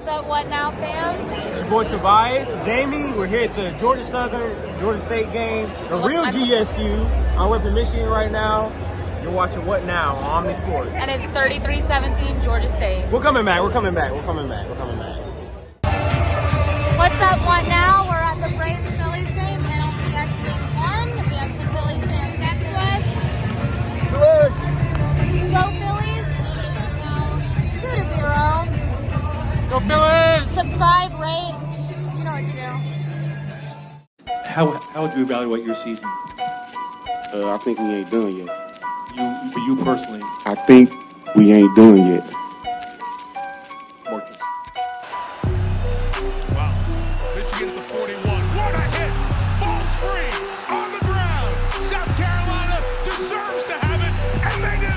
up, What Now fam? It's your boy Tobias, Jamie. We're here at the Georgia Southern, Georgia State game. The real GSU. I'm repping Michigan right now. You're watching What Now on Omni Sports. And it's 33-17 Georgia State. We're coming back. We're coming back. We're coming back. What's up, What Now? We're at the Braves-Phillies game, NLCS Game 1. We have some Phillies fans next to us. Go Phillies. It is now 2-0. Go Phillies! Subscribe, rate. You know what to do. How would you evaluate your season? I think we ain't done yet. For you personally, I think we ain't done yet. Marcus. Wow. Michigan at the 41. What a hit! Ball's free on the ground. South Carolina deserves to have it, and they do.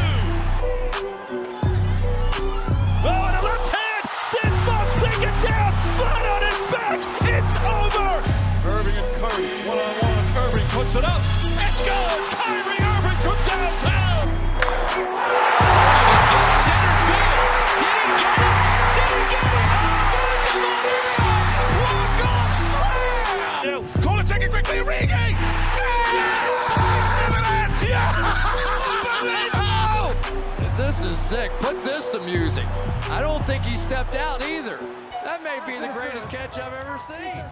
Oh, and a left hand. Sends Fonseca down. Flat on his back. It's over. Irving and Curry. One-on-one. Irving puts it up. It's good. Kyrie Irving from downtown. Center field. Did he get it? Walk-off slam! Call it, take it quickly, Origi! This is sick. Put this to music. I don't think he stepped out either. That may be the greatest catch I've ever seen.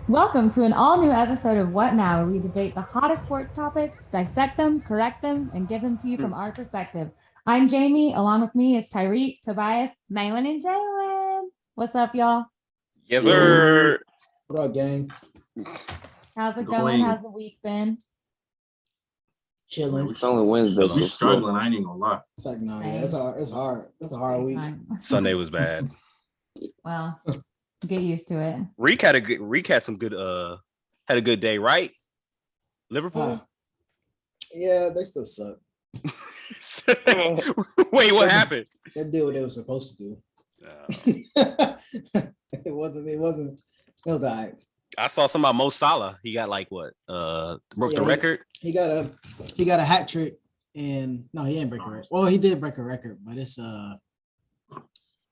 Welcome to an all-new episode of What Now, where we debate the hottest sports topics, dissect them, correct them, and give them to you from our perspective. I'm Jamie. Along with me is Tyreek, Tobias, Malin, and Jalen. What's up, y'all? Yes, sir. What up, gang? How's it going? How's the week been? Chilling. It's only Wednesday. We're struggling. I ain't even gonna lie. It's like, no, yeah, it's hard. It's hard. It's a hard week. Sunday was bad. Well, get used to it. Reek had some good had a good day, right? Liverpool? Yeah, they still suck. Wait, what happened? They did what they were supposed to do. It wasn't. It was all right. I saw some about Mo Salah. He got like what? Broke the record. He got a hat trick, and no, he didn't break a record. Well, he did break a record, but it's I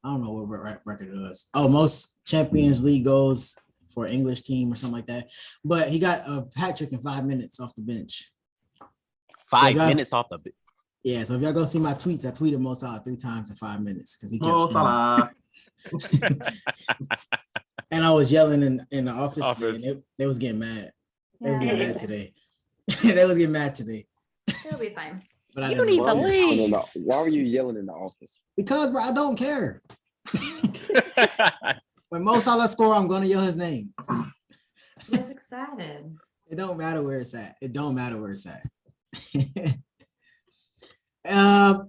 don't know what record it was. Oh, most Champions League goals for an English team or something like that. But he got a hat trick in 5 minutes off the bench. 5 minutes off the bench. Yeah, so if y'all go see my tweets, I tweeted Mo Salah 3 times in 5 minutes because he kept Salah. And I was yelling in the office. And they was getting mad. They was getting mad today. They was getting mad today. It'll be fine. But I You need to leave. Why were you yelling in the office? Because, bro, I don't care. When Mo Salah score, I'm going to yell his name. Just excited. It don't matter where it's at.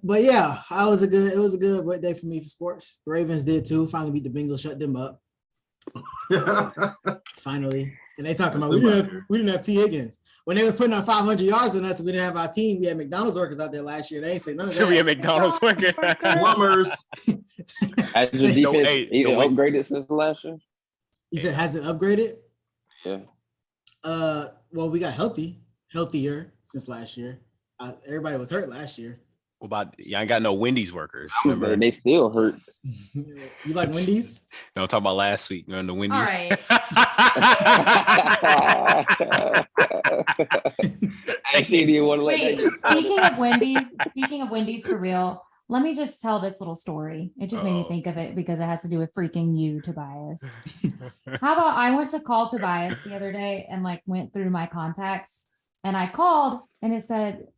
But yeah, it was a good day for me for sports. The Ravens did too. Finally beat the Bengals, shut them up. Finally. And they talking about we didn't have T. Higgins. When they was putting on 500 yards on us, we didn't have our team. We had McDonald's workers out there last year. They ain't say none of that. We had McDonald's workers. Plumbers. Has your defense even upgraded since last year? You said has it upgraded? Yeah. Well, we got healthier since last year. Everybody was hurt last year. What about y'all ain't got no Wendy's workers? Remember? They still hurt. You like Wendy's? No, I'm talking about last week. Remember the Wendy's? All right. Actually, do you want to Wait, speaking of Wendy's for real, let me just tell this little story. It just made me think of it because it has to do with freaking you, Tobias. How about I went to call Tobias the other day and like went through my contacts and I called and it said,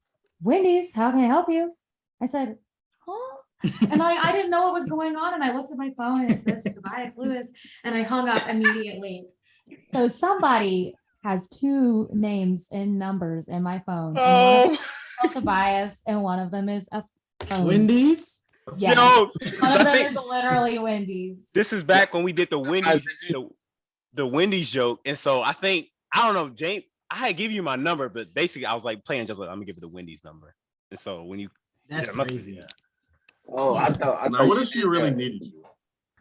Wendy's, how can I help you? I said, huh? And I didn't know what was going on. And I looked at my phone and it says Tobias Lewis and I hung up immediately. So somebody has 2 names and numbers in my phone. Oh, Tobias, and one of them is a phone. Wendy's? Yeah. Yo, One of them is literally Wendy's. this is back when we did the Wendy's, the Wendy's joke. And so I don't know, James, I had give you my number, but basically I was like playing just like, I'm gonna give it the Wendy's number. And so when you That's crazy. Oh, I thought. Now, what if she really needed you?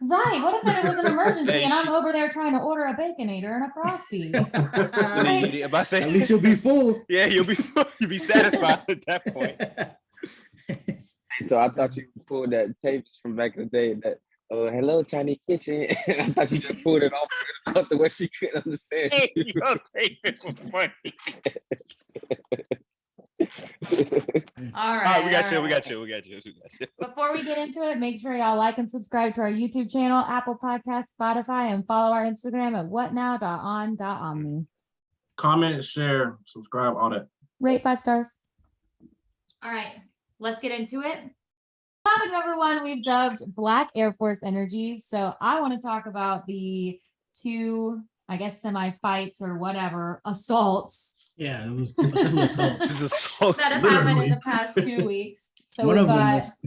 Right. What if it was an emergency Hey, and I'm over there trying to order a Baconator and a Frosty? At least you'll be full. Yeah, you'll be satisfied at that point. So I thought you pulled that tapes from back in the day that hello Chinese kitchen. I thought you just pulled it off the way she couldn't understand. Hey, yo, tapes was funny. All All right, we got all you. right. Before we get into it, make sure y'all like and subscribe to our YouTube channel, Apple Podcasts, Spotify, and follow our Instagram at whatnow.on.omni. Comment, share, subscribe, all that. Rate 5 stars. All right, let's get into it. Topic number 1, we've dubbed Black Air Force Energy. So I want to talk about the 2, I guess, semi-fights or whatever, assaults. Yeah, it was 2 assaults. That have happened in the past 2 weeks. So One we of them got, was,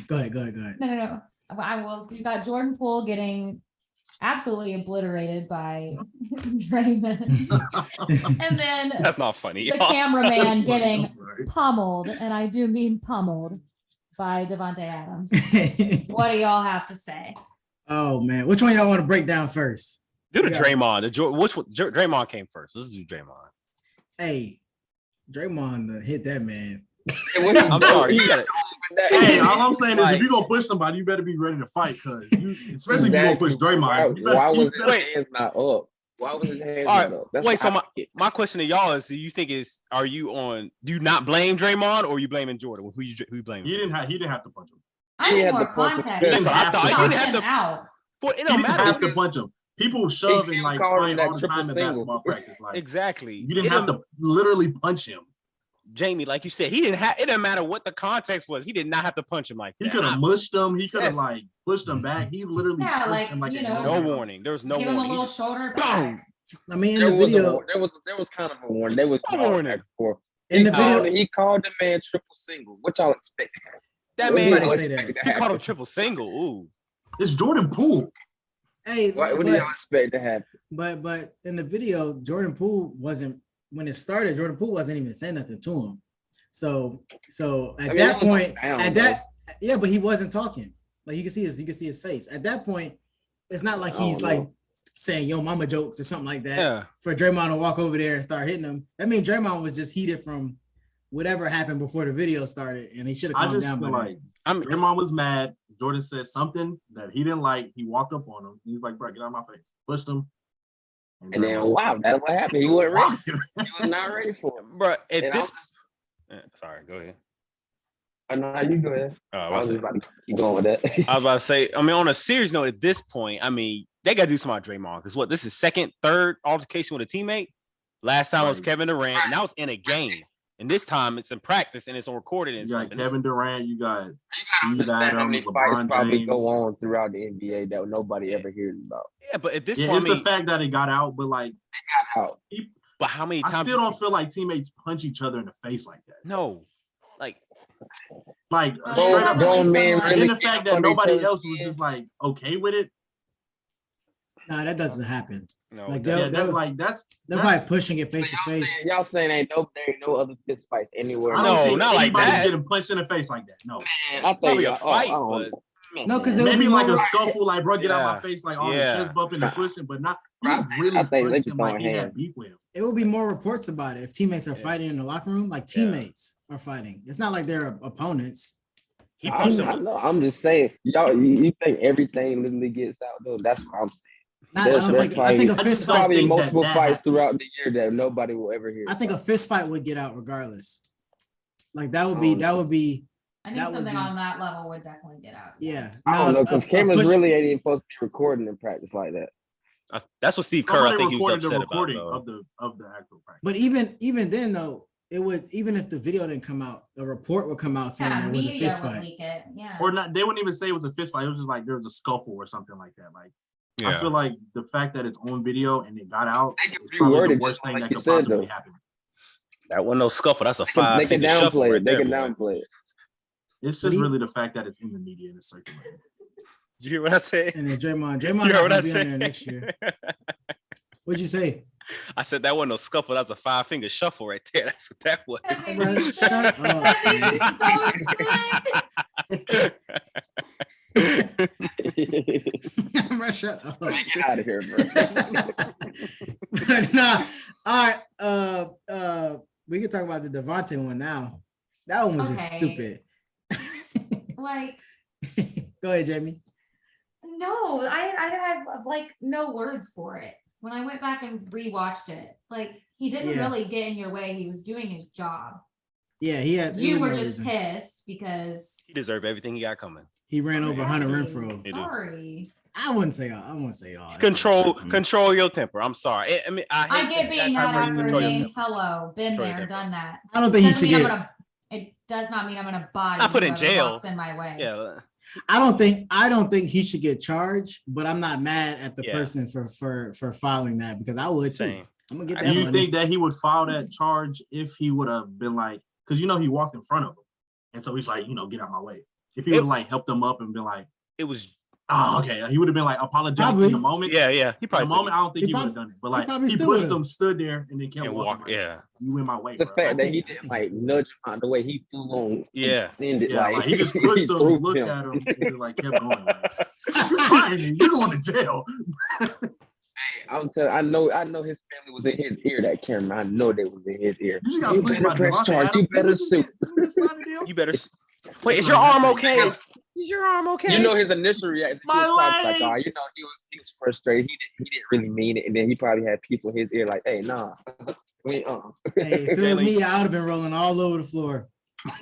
go ahead. no. I will. We got Jordan Poole getting absolutely obliterated by Draymond. And then That's not funny. the cameraman getting pummeled, and I do mean pummeled, by Devontae Adams. What do y'all have to say? Oh man, which one y'all want to break down first? Do the Draymond. Which one? Draymond came first. Let's do Draymond. Hey, Draymond hit that man. I'm sorry. You got it. Hey, all I'm saying is if you're gonna push somebody, you better be ready to fight, because especially if you're gonna push Draymond. Why was his hands not up? Why was his hands not up? Wait, so my question to y'all is: do you think do you not blame Draymond, or are you blaming Jordan? Who you blaming? He didn't have to punch him. I need more context. He didn't have to punch him. It don't matter. Have to punch him. People shove and like fight all the time in basketball practice. Like, exactly. You didn't have to literally punch him. Jamie, like you said, he didn't have. It didn't matter what the context was. He did not have to punch him like that. He could have mushed him. He could have like pushed him back. He literally pushed him like no warning. There was no give warning. him a little shoulder back. I mean, in the video, there was kind of a warning. There was no warning. In the video, he called the man triple single. What y'all expect? That man say that. He called him triple single. Ooh, it's Jordan Poole. Hey, what do y'all expect to happen? But in the video, Jordan Poole wasn't, when it started, Jordan Poole wasn't even saying nothing to him. So at that point, but he wasn't talking. Like you can see his face. At that point, it's not like he's like saying yo mama jokes or something like that. Yeah. For Draymond to walk over there and start hitting him. I mean, Draymond was just heated from whatever happened before the video started, and he should have calmed down. Draymond was mad. Jordan said something that he didn't like. He walked up on him. He was like, "Bro, get out of my face." Pushed him. And then wow, that's what happened. He wasn't ready. He was not ready for him. Bro, sorry, go ahead. No, you go ahead. I was about to keep going with that. I was about to say, I mean, on a serious note, at this point, I mean, they got to do something about Draymond, because this is second, third altercation with a teammate. Last time was Kevin Durant, and that was in a game. And this time it's in practice and it's on recorded. And you got Kevin Durant, you got Steve Adams, LeBron probably James. go on throughout the NBA that nobody ever hears about. Yeah, but at this point, it's the fact that it got out, but like, it got out. But how many times? I still don't feel like teammates punch each other in the face like that. No, like straight up. And the fact that nobody else was just like okay with it. Nah, that doesn't happen. No, like they're probably pushing it face to face. Y'all saying there ain't no other fist fights anywhere. I don't think not like that. Getting punched in the face like that. No, man, I think a fight, but no, because maybe like a scuffle, like bro, get out my face, like all the chest bumping and pushing, but not really punched him like he had beef with him. It will be more reports about it if teammates are fighting in the locker room, like teammates are fighting. It's not like they're opponents. I'm just saying, y'all. You think everything literally gets out though? That's what I'm saying. I think a fist fight. Probably multiple fights throughout the year that nobody will ever hear. I think a fist fight would get out regardless. Like that would be. I think something on that level would definitely get out. Yeah, I don't know because cameras really ain't even supposed to be recording in practice like that. That's what Steve Kerr. I think he was upset about of the actual practice. But even then though, it would, even if the video didn't come out, a report would come out saying it was a fist fight. Or not, they wouldn't even say it was a fist fight. It was just like there was a scuffle or something like that. Like I feel like the fact that it's on video and it got out is probably the worst thing that could possibly happen. That wasn't no scuffle. That's a 5 They can downplay it. They can downplay it. It's just really the fact that it's in the media and it's circulating. You hear what I said? And it's Draymond not gonna be on there next year. What'd you say? I said that wasn't no scuffle. That's a 5-finger shuffle right there. That's what that was. Shut up. Bro, shut up. Get out of here, bro. But nah, all right. We can talk about the Devontae one now. That one was just stupid. Like, go ahead, Jamie. no, I have like no words for it. When I went back and rewatched it, like he didn't really get in your way. He was doing his job. Yeah, he had. You were just pissed because he deserved everything he got coming. He ran over Hunter Renfrow. Sorry. I wouldn't say all. Control your temper. I'm sorry. I mean, I get being mad after a game. Hello, been there, done that. I don't think he should get. It does not mean I'm gonna body. I put in jail. Walks in my way. Yeah. I don't think he should get charged, but I'm not mad at the person for filing that because I would too. Same. I'm gonna get that. Do you money. think that he would file that charge if he would have been like, because he walked in front of him, and so he's like, get out my way. If he would like helped him up and been like, it was. Oh, okay. He would have been like apologetic in the moment. Yeah. He probably in the moment. I don't think he would have done it, but like he pushed him, stood there, and then kept walking. Like, you in my way. The bro. fact that he didn't like nudge him out the way, he flew on. Extended, like he just pushed him, looked at him, and just, like kept going. Like, you're going to jail. Hey, I'm telling. I know his family was in his ear. That camera. I know they was in his ear. You better press charge. You better sue. You better. Wait, is your arm okay? Is your arm okay? His initial reaction. He was like, oh, he was frustrated. He didn't really mean it, and then he probably had people in his ear like, hey, nah. Hey, if it was me, I would have been rolling all over the floor.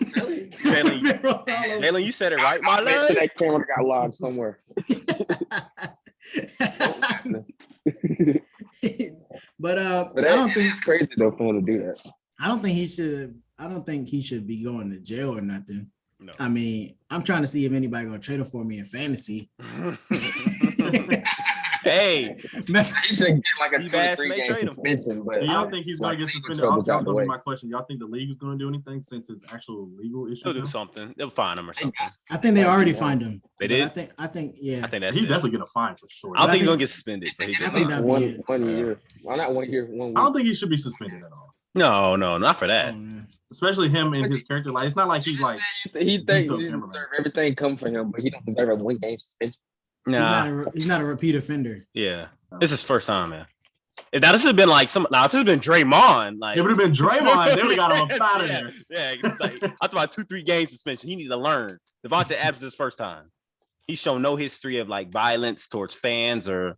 Jalen, you said it right. My leg. That camera got lodged somewhere. But I don't think it's crazy though for him to do that. I don't think he should be going to jail or nothing. No. I mean, I'm trying to see if anybody gonna trade him for me in fantasy. Hey, he should get like a 2 or 3 game suspension. But do y'all think he's going to get suspended? That would be my question. Y'all think the league is going to do anything since it's actual legal issue? They'll do something. They'll fine him or something. I think they already fined him. They did. I think yeah. I think that's he's definitely going to fine for sure. I don't think he's going to get suspended. I think that'd be 1 year. Why not 1 year? 1 week? I don't think he should be suspended at all. No, not for that. Especially him and his character. Like it's not like he's like he thinks he deserves everything come for him, but he don't deserve a 1 game suspension. Nah, he's not a repeat offender. Yeah, this is first time, man. If that should have been like if it would have been Draymond, like it would have been Draymond, they would have got him up out of there. Yeah, like, I thought 2-3 game suspension. He needs to learn. Devontae Adams is his first time. He's shown no history of like violence towards fans or.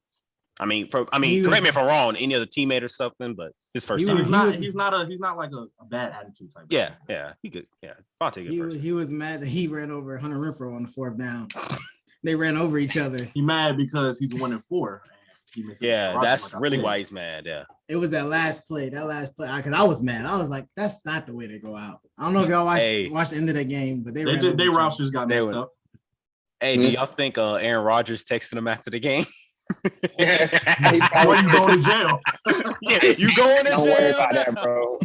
Correct me if I'm wrong, any other teammate or something, but his first time. He's not like a bad attitude type. Yeah, he good. Yeah, he was mad that he ran over Hunter Renfrow on the 4th down. They ran over each other. He mad because he's 1-4. Yeah, that's really why he's mad. Yeah, it was that last play. Because I was mad. I was like, that's not the way they go out. I don't know if y'all watched the end of that game, but they routes just got messed up. Hey, do y'all think Aaron Rodgers texted him after the game? Yeah, why you going to jail? Yeah, you going to jail? Don't worry about that, bro.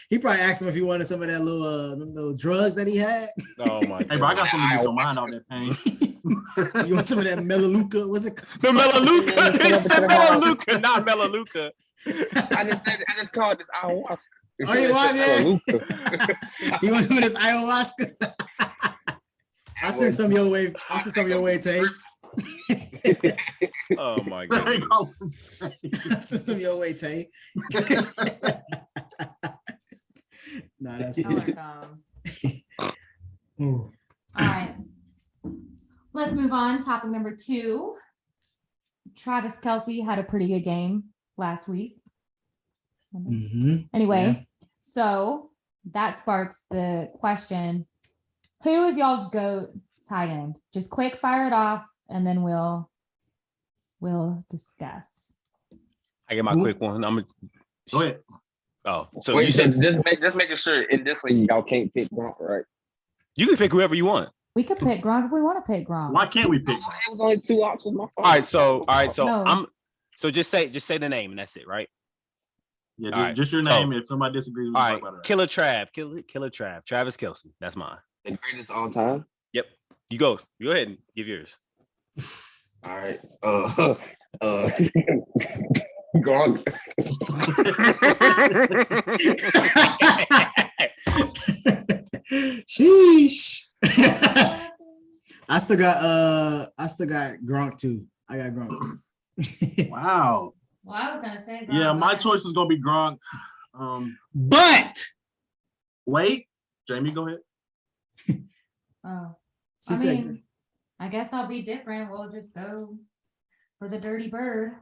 he probably asked him if he wanted some of that little drugs that he had. Oh my god! Hey, bro, I got something to get your mind on that pain. You want some of that Melaleuca? What's it called? The Melaleuca. Melaleuca, not Melaleuca. I just called this ayahuasca. Oh, you want it? You want some of this ayahuasca? I'll send some your way. Tay. Oh my god! I'll send some your way, Tay. Nah, that's cool. All right. Let's move on. Topic number 2. Travis Kelce had a pretty good game last week. Anyway, so that sparks the question: who is y'all's GOAT tight end? Just quick fire it off, and then we'll discuss. I get my quick one. Go ahead. Oh, so wait, you said just making sure in this one y'all can't pick Gronk, right? You can pick whoever you want. We could pick Gronk if we want to pick Gronk. Why can't we pick Gronk? It was only 2 options. All right, so No. So just say the name and that's it, right? Yeah, just your name. If somebody disagrees, all right. Killer Trav, Travis Kelce. That's mine. The greatest all time. Yep. You go. Go ahead and give yours. All right. Gronk. Sheesh. I still got Gronk too. I got Gronk. Wow. Well, I was gonna say. Yeah, my choice is gonna be Gronk. But wait, Jamie, go ahead. Oh, she I said, mean, I guess I'll be different. We'll just go for the dirty bird.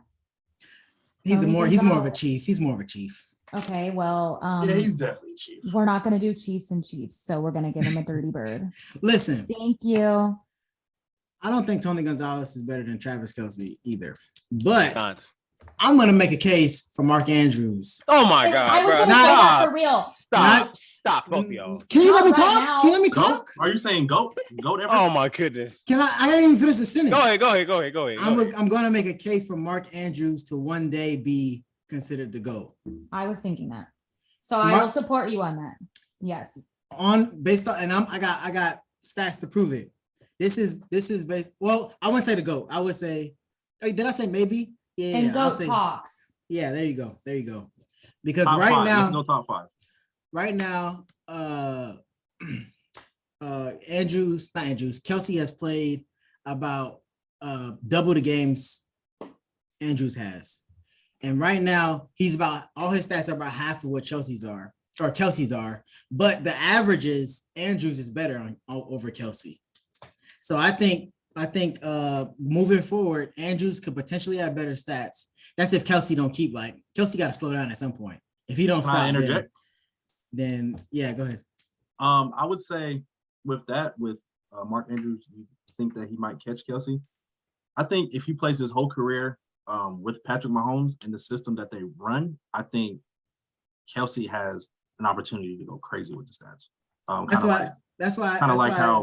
he's more of a chief. He's more of a chief. Okay, well, Yeah, he's definitely chief. we're not gonna do Chiefs and Chiefs, so we're gonna give him a dirty bird. Listen, Thank you. I don't think Tony Gonzalez is better than Travis Kelce either, but God. I'm gonna make a case for Mark Andrews. Oh my God, I was bro. gonna say that for real. Stop, both of y'all. Can you let me Not talk? right now. Can you let me talk? Are you saying goat? Goat ever? Oh my goodness. Can I didn't even finish the sentence. Go ahead. I'm gonna make a case for Mark Andrews to one day be considered the GOAT. I was thinking that. So I will support you on that. Yes. Based on, and I got stats to prove it. This is based. Well, I wouldn't say the GOAT. I would say, did I say maybe? Yeah. And I'll GOAT say, talks. yeah, there you go. Because top right five. now, Let's go top 5. right now, Kelce has played about double the games Andrews has. And right now, he's about, all his stats are about half of what Kelce's are, but the averages, Andrews is better over Kelce. So I think moving forward, Andrews could potentially have better stats. That's if Kelce don't keep, like, Kelce got to slow down at some point. If he don't stop, then yeah, go ahead. I would say with Mark Andrews, you think that he might catch Kelce. I think if he plays his whole career with Patrick Mahomes in the system that they run, I think Kelce has an opportunity to go crazy with the stats. That's why how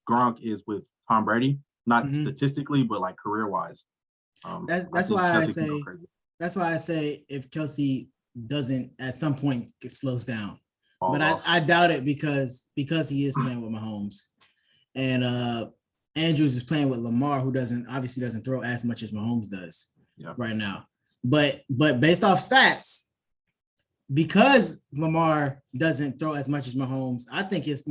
Gronk is with Tom Brady, not statistically, but like career wise. That's why I say if Kelce doesn't at some point it slows down, I doubt it because he is playing with Mahomes, and Andrews is playing with Lamar, who obviously doesn't throw as much as Mahomes does right now. But based off stats, because Lamar doesn't throw as much as Mahomes, I think it's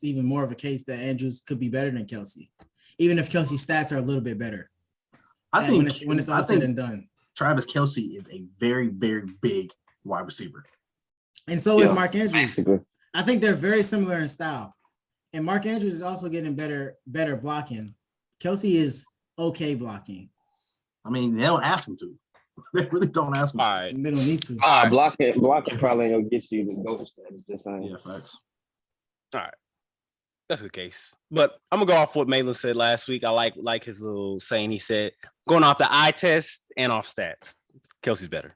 even more of a case that Andrews could be better than Kelce, even if Kelce's stats are a little bit better. I think when it's all said and done, Travis Kelce is a very, very big wide receiver, and so is Mark Andrews. I think they're very similar in style, and Mark Andrews is also getting better blocking. Kelce is okay blocking. I mean, they don't ask him to. They really don't ask him. All right. They don't need to. Blocking probably ain't gonna get you the GOAT status. Just saying. Yeah, facts. All right. That's the case. But I'm gonna go off what Malin said last week. I like his little saying. He said, going off the eye test and off stats, Kelce's better.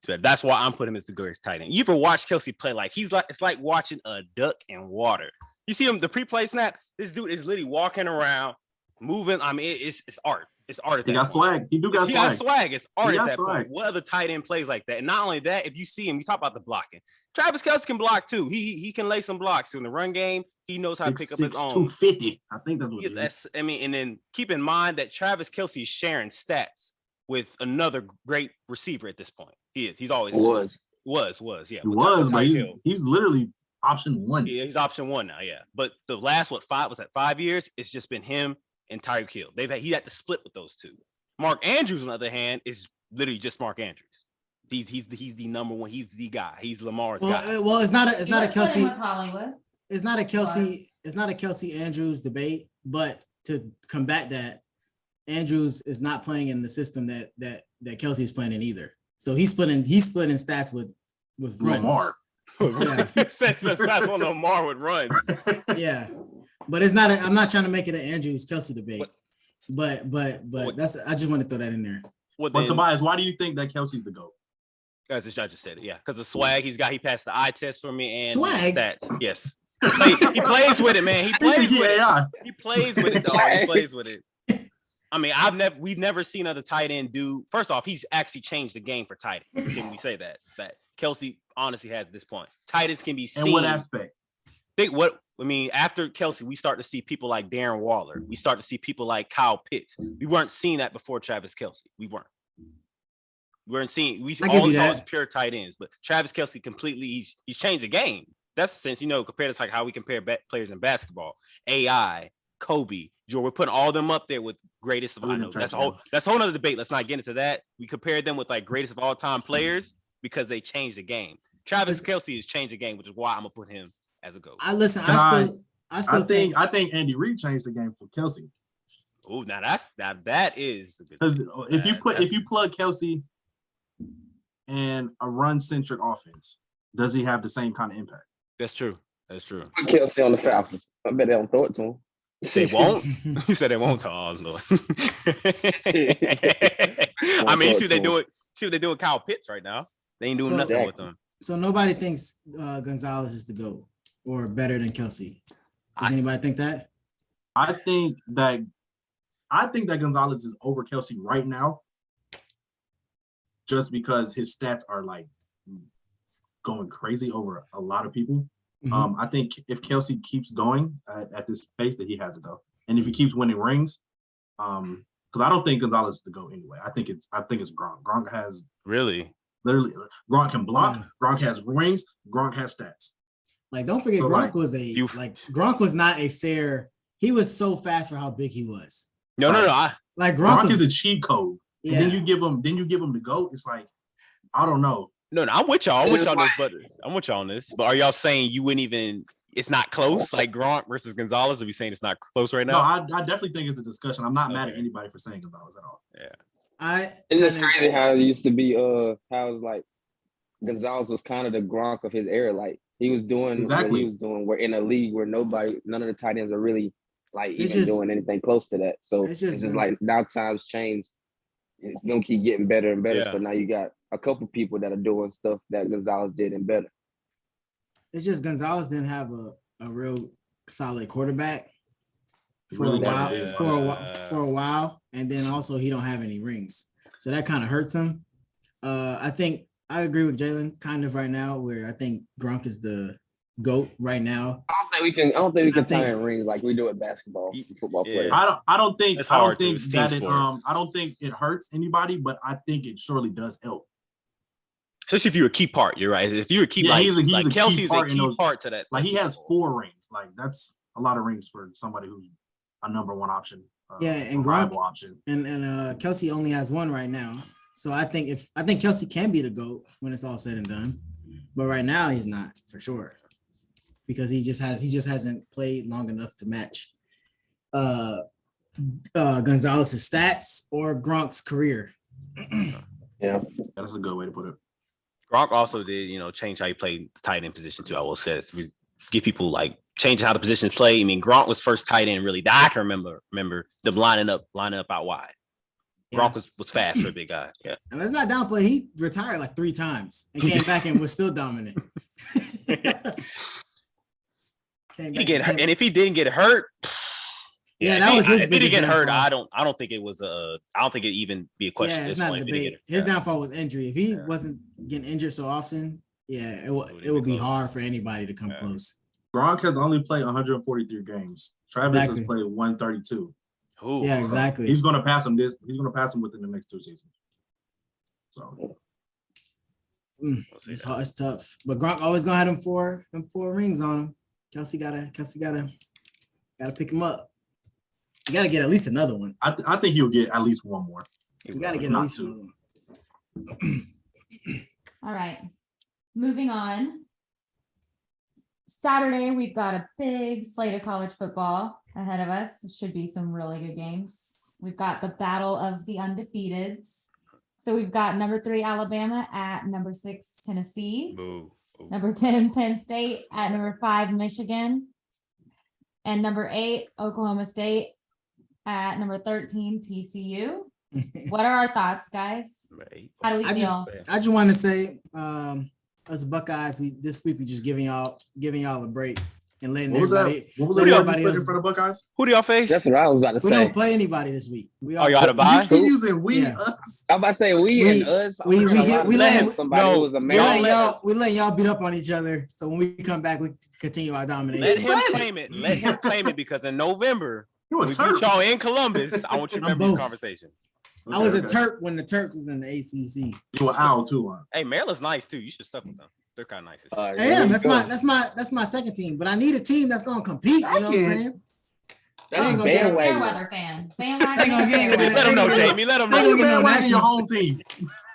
That's why I'm putting him as the greatest tight end. You ever watch Kelce play? It's like watching a duck in water. You see him, the pre-play snap, this dude is literally walking around, moving. I mean, it's art. It's art at that point. He got swag. He got swag. It's art at that point. What other tight end plays like that? And not only that, if you see him, you talk about the blocking. Travis Kelce can block too. He can lay some blocks too. In the run game, he knows how to pick up his own. 250. I think that's what it is. And then keep in mind that Travis Kelce is sharing stats with another great receiver at this point. He is. He's always was. Yeah. He was, but he's literally option 1. Yeah, he's option 1 now. Yeah. But the last 5 years, it's just been him and Tyreek Hill. He had to split with those two. Mark Andrews, on the other hand, is literally just Mark Andrews. He's the number one. He's the guy. He's Lamar's guy. Well, it's not a Kelce. Hollywood. It's not a Kelce Andrews debate. But to combat that, Andrews is not playing in the system that Kelce is playing in either. So he's splitting stats with Lamar. Yeah. Stats on Lamar with runs. Yeah. But it's not. I'm not trying to make it an Andrews Kelce debate, but that's. I just want to throw that in there. But Tobias, why do you think that Kelce's the GOAT? As I just said it, yeah, because the swag he's got. He passed the eye test for me and swag stats. Yes, he plays with it, man. He plays with it. He plays with it, dog. He plays with it. I mean, we've never seen other tight end do. First off, he's actually changed the game for tight ends. Can we say that Kelce honestly has at this point? Tight ends can be seen. In what aspect? After Kelce, we start to see people like Darren Waller. We start to see people like Kyle Pitts. We weren't seeing that before Travis Kelce. We weren't seeing. We always saw pure tight ends, but Travis Kelce completely. He's changed the game. That's the sense, compared to like how we compare players in basketball. AI, Kobe, Jordan. We're putting all them up there with greatest of. I know that's a whole other debate. Let's not get into that. We compared them with like greatest of all time players because they changed the game. Travis Kelce has changed the game, which is why I'm gonna put him as a GOAT. I think Andy Reid changed the game for Kelce. Oh, now that is because if you plug Kelce and a run centric offense, does he have the same kind of impact? That's true. That's true. Put Kelce on the Falcons. I bet they don't throw it to him. They won't. You said they won't. Oh Lord. I mean, you see what they do it. See what they do with Kyle Pitts right now. They ain't doing nothing with them. So nobody thinks Gonzalez is the GOAT or better than Kelce. Does anybody think that? I think that Gonzalez is over Kelce right now, just because his stats are like going crazy over a lot of people. Mm-hmm. I think if Kelce keeps going at this pace that he has it though, and if he keeps winning rings, because I don't think Gonzalez is the GOAT anyway. I think it's Gronk. Gronk has literally Gronk can block. Yeah. Gronk has rings. Gronk has stats. Like, don't forget, Gronk was not a fair. He was so fast for how big he was. No. Gronk is a cheat code. Yeah. And then you give him the GOAT. It's like, I don't know. No, I'm with y'all. I'm with y'all on this. But are y'all saying you wouldn't even? It's not close, like Gronk versus Gonzalez? Are we saying it's not close right now? No, I definitely think it's a discussion. I'm not mad at anybody for saying Gonzalez at all. Yeah. It's just crazy how it used to be. How it was like Gonzalez was kind of the Gronk of his era. Like he was doing what he was doing. We're in a league where none of the tight ends are really like doing anything close to that. So it's just like now times change. It's gonna keep getting better and better. Yeah. So now you got a couple people that are doing stuff that Gonzalez did and better. It's just Gonzalez didn't have a real solid quarterback for a while, and then also he don't have any rings, so that kind of hurts him. I think I agree with Jalen kind of right now, where I think Gronk is the GOAT right now. I don't think we can tie in rings like we do at basketball, football players. I don't think it hurts anybody, but I think it surely does help. Especially if you're a key part, you're right. If you're a key, he's a Kelce's a key part to that. Like he has 4 rings. Like that's a lot of rings for somebody who's a number one option. And Gronk option. And Kelce only has 1 right now. So I think Kelce can be the GOAT when it's all said and done, but right now he's not for sure because he just hasn't played long enough to match Gonzalez's stats or Gronk's career. Yeah, that's a good way to put it. Gronk also did, change how he played the tight end position too. I will say this. We give people like changing how the positions play. I mean, Gronk was first tight end really that I can remember them lining up out wide. Yeah. Gronk was fast for a big guy. Yeah. And let's not downplay. He retired like 3 times and came back and was still dominant. And if he didn't get hurt, that was his. If he didn't get hurt, I don't think it was I don't think it even be a question. Yeah, it's not a debate. His downfall was injury. If he wasn't getting injured so often, it would be hard for anybody to come close. Gronk has only played 143 games. Travis has played 132. Ooh. Yeah, exactly. He's going to pass him He's going to pass him within the next 2 seasons. So it's tough. But Gronk always gonna have them four rings on him. Kelce gotta pick him up. You gotta get at least another one. I think he'll get at least 1 more. You gotta get at least 1 more. All right. Moving on. Saturday, we've got a big slate of college football ahead of us. It should be some really good games. We've got the battle of the undefeateds. So we've got number 3, Alabama at number 6, Tennessee. Ooh. Number 10, Penn State at number 5, Michigan. And number 8, Oklahoma State at number 13, TCU. What are our thoughts, guys? How do we feel? I just want to say, as Buckeyes, this week we just giving y'all a break and letting everybody. What was everybody else for the Buckeyes? Who do y'all face? That's what I was about to say. We don't play anybody this week. You out of bye? You keep using we us. I'm about to say we and us. We letting y'all beat up on each other. So when we come back, we continue our domination. Let him claim it because in November, when we beat y'all in Columbus, I want you to remember these conversations. I was a Terp when the Terps was in the ACC. You were owl too, huh? Hey, Maryland's nice too. You should stuff with them. They're kind of nice. That's my second team, but I need a team that's gonna compete. You know what I'm saying? That's gonna get You're a bandwagon. Fairweather fan. They ain't gonna Bandwagon. get- Let him know, They- Jamie. Let him they know. gonna get no Bandwagon your national. home team.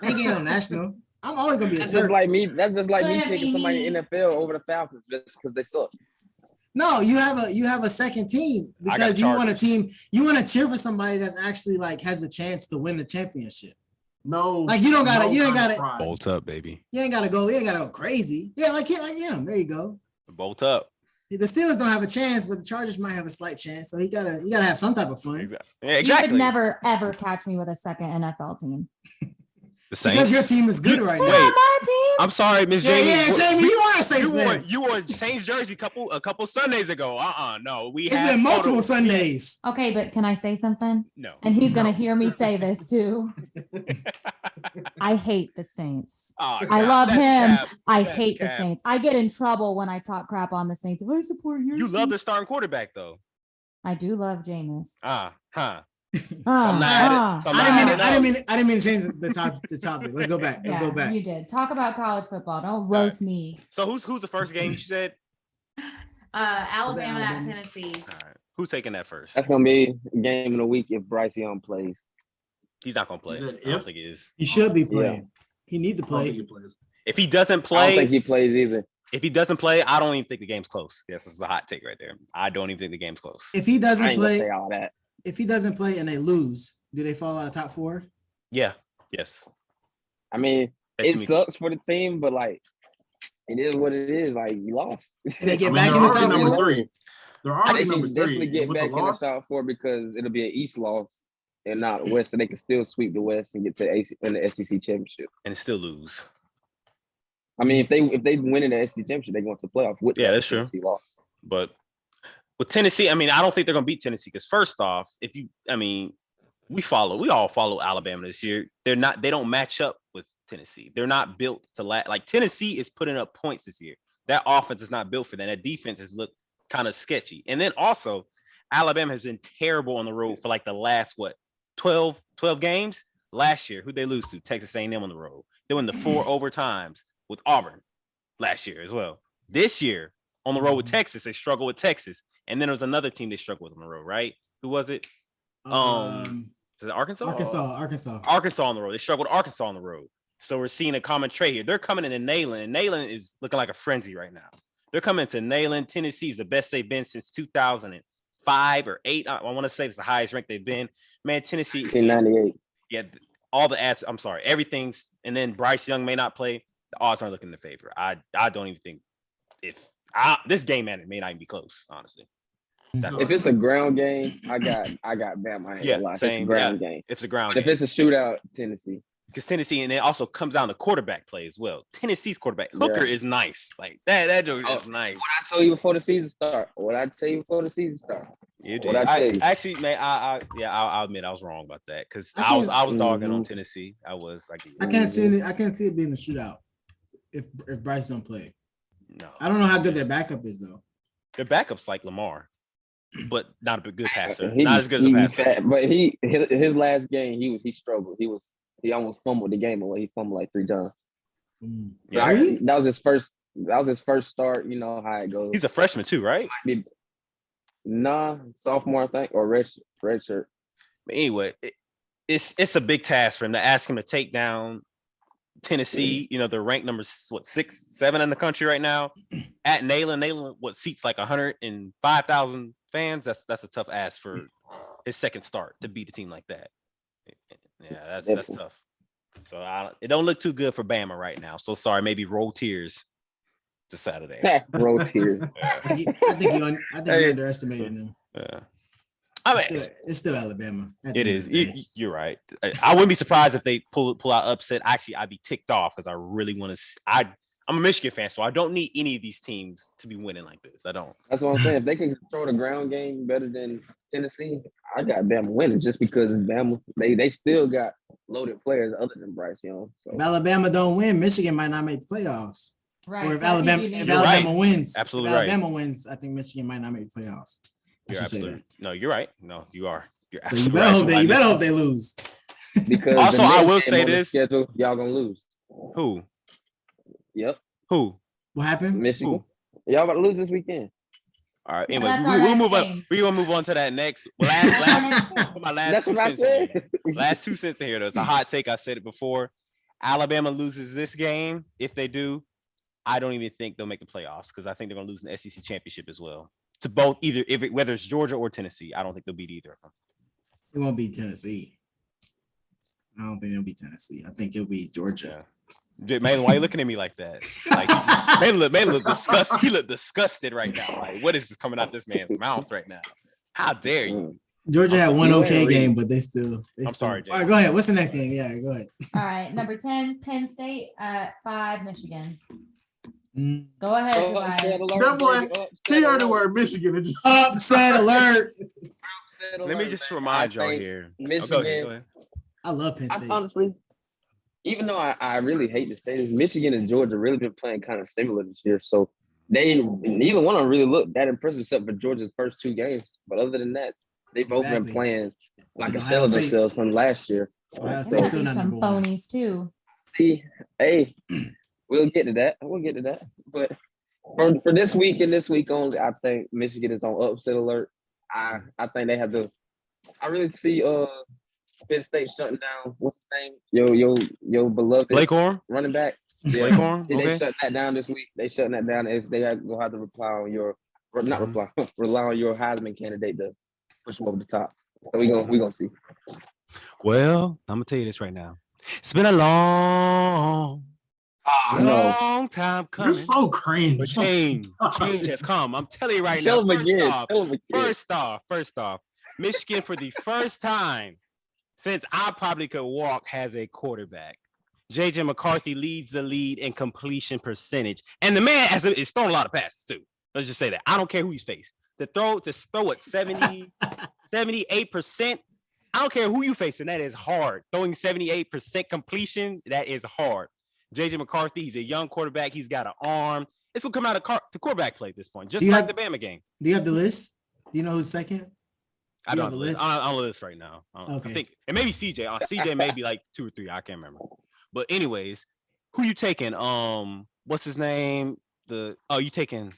They ain't getting no national. I'm always gonna be a That's just Turk. like me. That's just like me Couldn't picking be somebody in me. NFL over the Falcons just because they suck. No, you have a second team I got because you want a Chargers. team. You want to cheer for somebody that's actually like has a chance to win the championship. No, Like you don't gotta. no You ain't kind of gotta. pride. Bolt up, baby. You ain't gotta go. You ain't gotta go crazy. Yeah, like him. There you go. Bolt up. The Steelers don't have a chance, but the Chargers might have a slight chance. So you gotta have some type of fun. Exactly. Yeah, You exactly. would never ever catch me with a second NFL team. The Saints. Because your team is good right They're now. not my team. I'm sorry, Miss Yeah, Jamie. yeah, Jamie, you are a Saints You fan. wore Saints jersey a couple Sundays ago. No, we It's have been multiple photos. Sundays. Okay, but can I say something? No. And he's gonna hear me say this too. I hate the Saints. Oh, I God, love that's him. cap. I That's hate the cap. Saints. I get in trouble when I talk crap on the Saints. I support your You team. love their starting quarterback though. I do love Jameis. Huh. Ah, not- so I'm I not- didn't mean to change the topic. Let's go back. Let's go back. You did. Talk about college football. Don't roast me. So who's the first game you said? Alabama at Alabama? Tennessee. All right. Who's taking that first? That's gonna be game of the week if Bryce Young plays. He's not gonna play. You said I don't if? think he is. He should be Yeah. playing. He need to I don't think play. he plays. If he doesn't I don't play, think he plays either. if he doesn't play, I don't even think the game's close. Yes, this is a hot take right there. I don't even think the game's close. If he I doesn't ain't gonna play, say all that. if he doesn't play and they lose, do they fall out of top 4? Yeah. Yes. I mean, That it to me- sucks for the team, but like, it is what it is. Like, you lost. And they get I mean, back they're in the already top number 4. three. They're They already can number definitely three. get With back the in the loss, top 4 because it'll be an East loss and not West, so they can still sweep the West and get to in the SEC championship. and still lose. I mean, if they win in the SEC championship, they go into playoff with Yeah, that that's true. Tennessee loss. But with Tennessee, I mean, I don't think they're gonna beat Tennessee because first off, we all follow Alabama this year. They don't match up with Tennessee. They're not built to like Tennessee is putting up points this year. That offense is not built for that. That defense has looked kind of sketchy. And then also, Alabama has been terrible on the road for like the last 12 games. Last year, who they lose to? Texas A&M on the road. They won the 4 overtimes with Auburn last year as well. This year on the road with Texas, they struggled with Texas. And then there was another team they struggled with on the road, right? Who was it? Is it Arkansas? Arkansas on the road. They struggled with Arkansas on the road. So we're seeing a common trait here. They're coming into Neyland, and Neyland is looking like a frenzy right now. They're coming to Neyland. Tennessee's the best they've been since 2005 or 8. I want to say it's the highest rank they've been. Man, Tennessee. 1998. Yeah, all the ads. I'm sorry, everything's. And then Bryce Young may not play. The odds aren't looking in their favor. I don't even think this game may not even be close. Honestly, If it's a ground game, I got Bama. I ain't gonna lie. If it's a ground game. If it's a ground But if game. it's a shootout, Tennessee. Because Tennessee, and it also comes down to quarterback play as well. Tennessee's quarterback Hooker is nice, like that dude is nice. What I told you before the season start. You did. What I tell you. Actually, man, I'll admit I was wrong about that because I was dogging on Tennessee. I can't see it being a shootout if Bryce don't play. No, I don't know how good their backup is though. Their backup's like Lamar, but not a good passer. He Not was- as good as a he passer. fat, but his last game he struggled. He almost fumbled the game away. He fumbled like 3 times. Yeah. That was his first start. You know how it goes. He's a freshman too, right? Sophomore, I think, or red shirt. But anyway, it's a big task for him to ask him to take down Tennessee. You know, they're ranked number 6, 7 in the country right now. At Neyland, what seats like 105,000 fans. That's a tough ask for his second start to beat a team like that. Yeah, that's tough. So it don't look too good for Bama right now. So sorry, maybe roll tears to Saturday. Roll tears. I think you underestimated them. Yeah. It's still Alabama. It is. You're right. I wouldn't be surprised if they pull out upset. Actually, I'd be ticked off because I really want to. I'm a Michigan fan, so I don't need any of these teams to be winning like this. I don't. That's what I'm saying. If they can control the ground game better than Tennessee, I got Bama winning just because Bama they still got loaded players other than Bryce Young. So. If Alabama don't win, Michigan might not make the playoffs. Right. Or if So I think Alabama wins, Absolutely if right. Alabama wins, I think Michigan might not make the playoffs. You're absolutely. No, you're right. No, you are. You're So you absolutely better right. hope they lose. Because Also, the I next will game say on the this. schedule, y'all gonna lose. Who? Yep. Who? What happened? Michigan. Y'all about to lose this weekend. All right. Anyway, That's our we'll next move on. game. We're gonna move on to that next. My last That's two what I cents in here. said. Last 2 cents in here. There's a hot take. I said it before. Alabama loses this game. If they do, I don't even think they'll make the playoffs because I think they're gonna lose an SEC championship as well. To both, whether it's Georgia or Tennessee, I don't think they'll beat either of them. It won't be Tennessee. I don't think it'll be Tennessee. I think it'll be Georgia. Man, why are you looking at me like that? Like, man look disgusted. He looked disgusted right now. Like, what is this coming out this man's mouth right now? How dare you? Georgia had one okay game, but they still. I'm sorry, Jay. All right, go ahead. What's the next game? Yeah, go ahead. All right, number 10, Penn State at 5, Michigan. Mm. Go ahead, Tobias. That boy, he heard the word Michigan and just Upset alert. Let me just remind y'all here. Michigan. Go ahead. I love Penn State. Honestly, even though I really hate to say this, Michigan and Georgia really been playing kind of similar this year. So neither one of them really looked that impressive except for Georgia's first 2 games. But other than that, they've both been playing like a shell of themselves from last year. Ohio There State's might still be not some number one. phonies too. See, hey, we'll get to that. But for this week and this week only, I think Michigan is on upset alert. I think they have to. I really see Penn State shutting down. What's his name? Your beloved Blake Orm? running back. Blake Orm? They Okay. shut that down this week. They shutting that down. They will have to rely on your Heisman candidate to push them over the top. So we gonna see. Well, I'm gonna tell you this right now. It's been a long time coming. you're so cringe. But change has come. I'm telling you right Tell now. them again. First off, Michigan for the first time since I probably could walk has a quarterback. JJ McCarthy leads the lead in completion percentage, and the man is throwing a lot of passes too. Let's just say that. I don't care who he's faced. To throw at 70, 78%. I don't care who you facing. That is hard. Throwing 78% completion, that is hard. JJ McCarthy, he's a young quarterback. He's got an arm. It's gonna come out of the quarterback play at this point, just like the Bama game. Do you have the list? Do you know who's second? I don't have the list. I'm on the list right now. Okay. I think, and maybe CJ. CJ may be like 2 or 3. I can't remember. But anyways, who you taking? What's his name? You taking?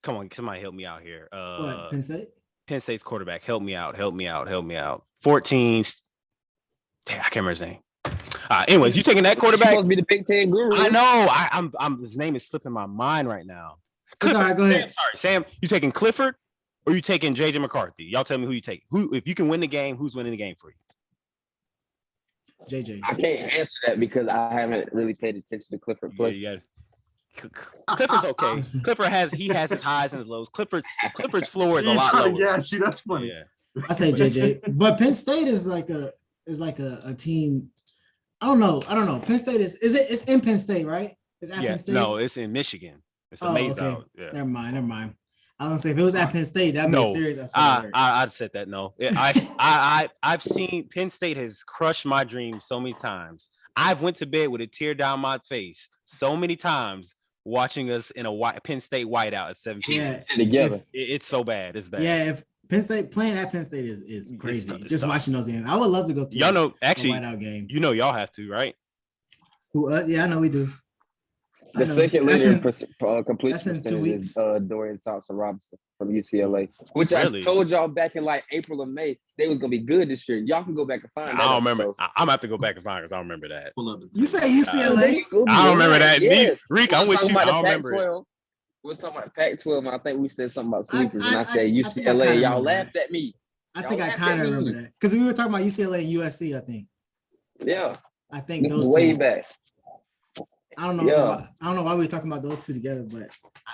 Come on, somebody help me out here. What? Penn State? Penn State's quarterback. Help me out. 14. Damn, I can't remember his name. Anyways, you taking that quarterback? He's supposed to be the Big Ten guru. I know. I'm. His name is slipping my mind right now. It's all right. Go ahead. Sam. You taking Clifford or you taking JJ McCarthy? Y'all tell me who you take. Who, if you can win the game, who's winning the game for you? JJ. I can't answer that because I haven't really paid attention to Clifford play. Yeah, Clifford's okay. Clifford has his highs and his lows. Clifford's floor is a lot lower. Yeah, that's funny. Yeah. I say JJ, but Penn State is like a team. I don't know. Penn State it's in Penn State, right? It's at Penn State? No, it's in Michigan. It's amazing. Okay. Yeah. Never mind. I was gonna say if it was at Penn State, that'd be a serious upset. I'd said that. No, I've seen Penn State has crushed my dreams so many times. I've went to bed with a tear down my face so many times watching us in a Penn State whiteout at 7 p.m. Yeah, together. It's so bad. It's bad. Yeah, if Penn State playing at Penn State is crazy. It's just tough. watching those games, I would love to go to. Y'all know, actually, a whiteout game. You know, y'all have to, right? Yeah, I know we do. The second leader in completion that's in 2 percentage weeks. is Dorian Thompson-Robinson from UCLA, which Really? I told y'all back in like April or May they was gonna be good this year. Y'all can go back and find that. I don't remember. episode. I'm gonna have to go back and find because I don't remember that. You say UCLA? I don't remember that. Yes. Rick, I'm with you. I don't remember it. Pac-12. We're talking about Pac-12, and I think we said something about sleepers, and I said I think I UCLA. kinda Y'all remember laughed at me. I think I Y'all kind of laughed at remember me. that because we were talking about UCLA and USC. I think. Yeah, I think this those is way two. back. I don't know. Yeah. I don't know why we were talking about those two together, but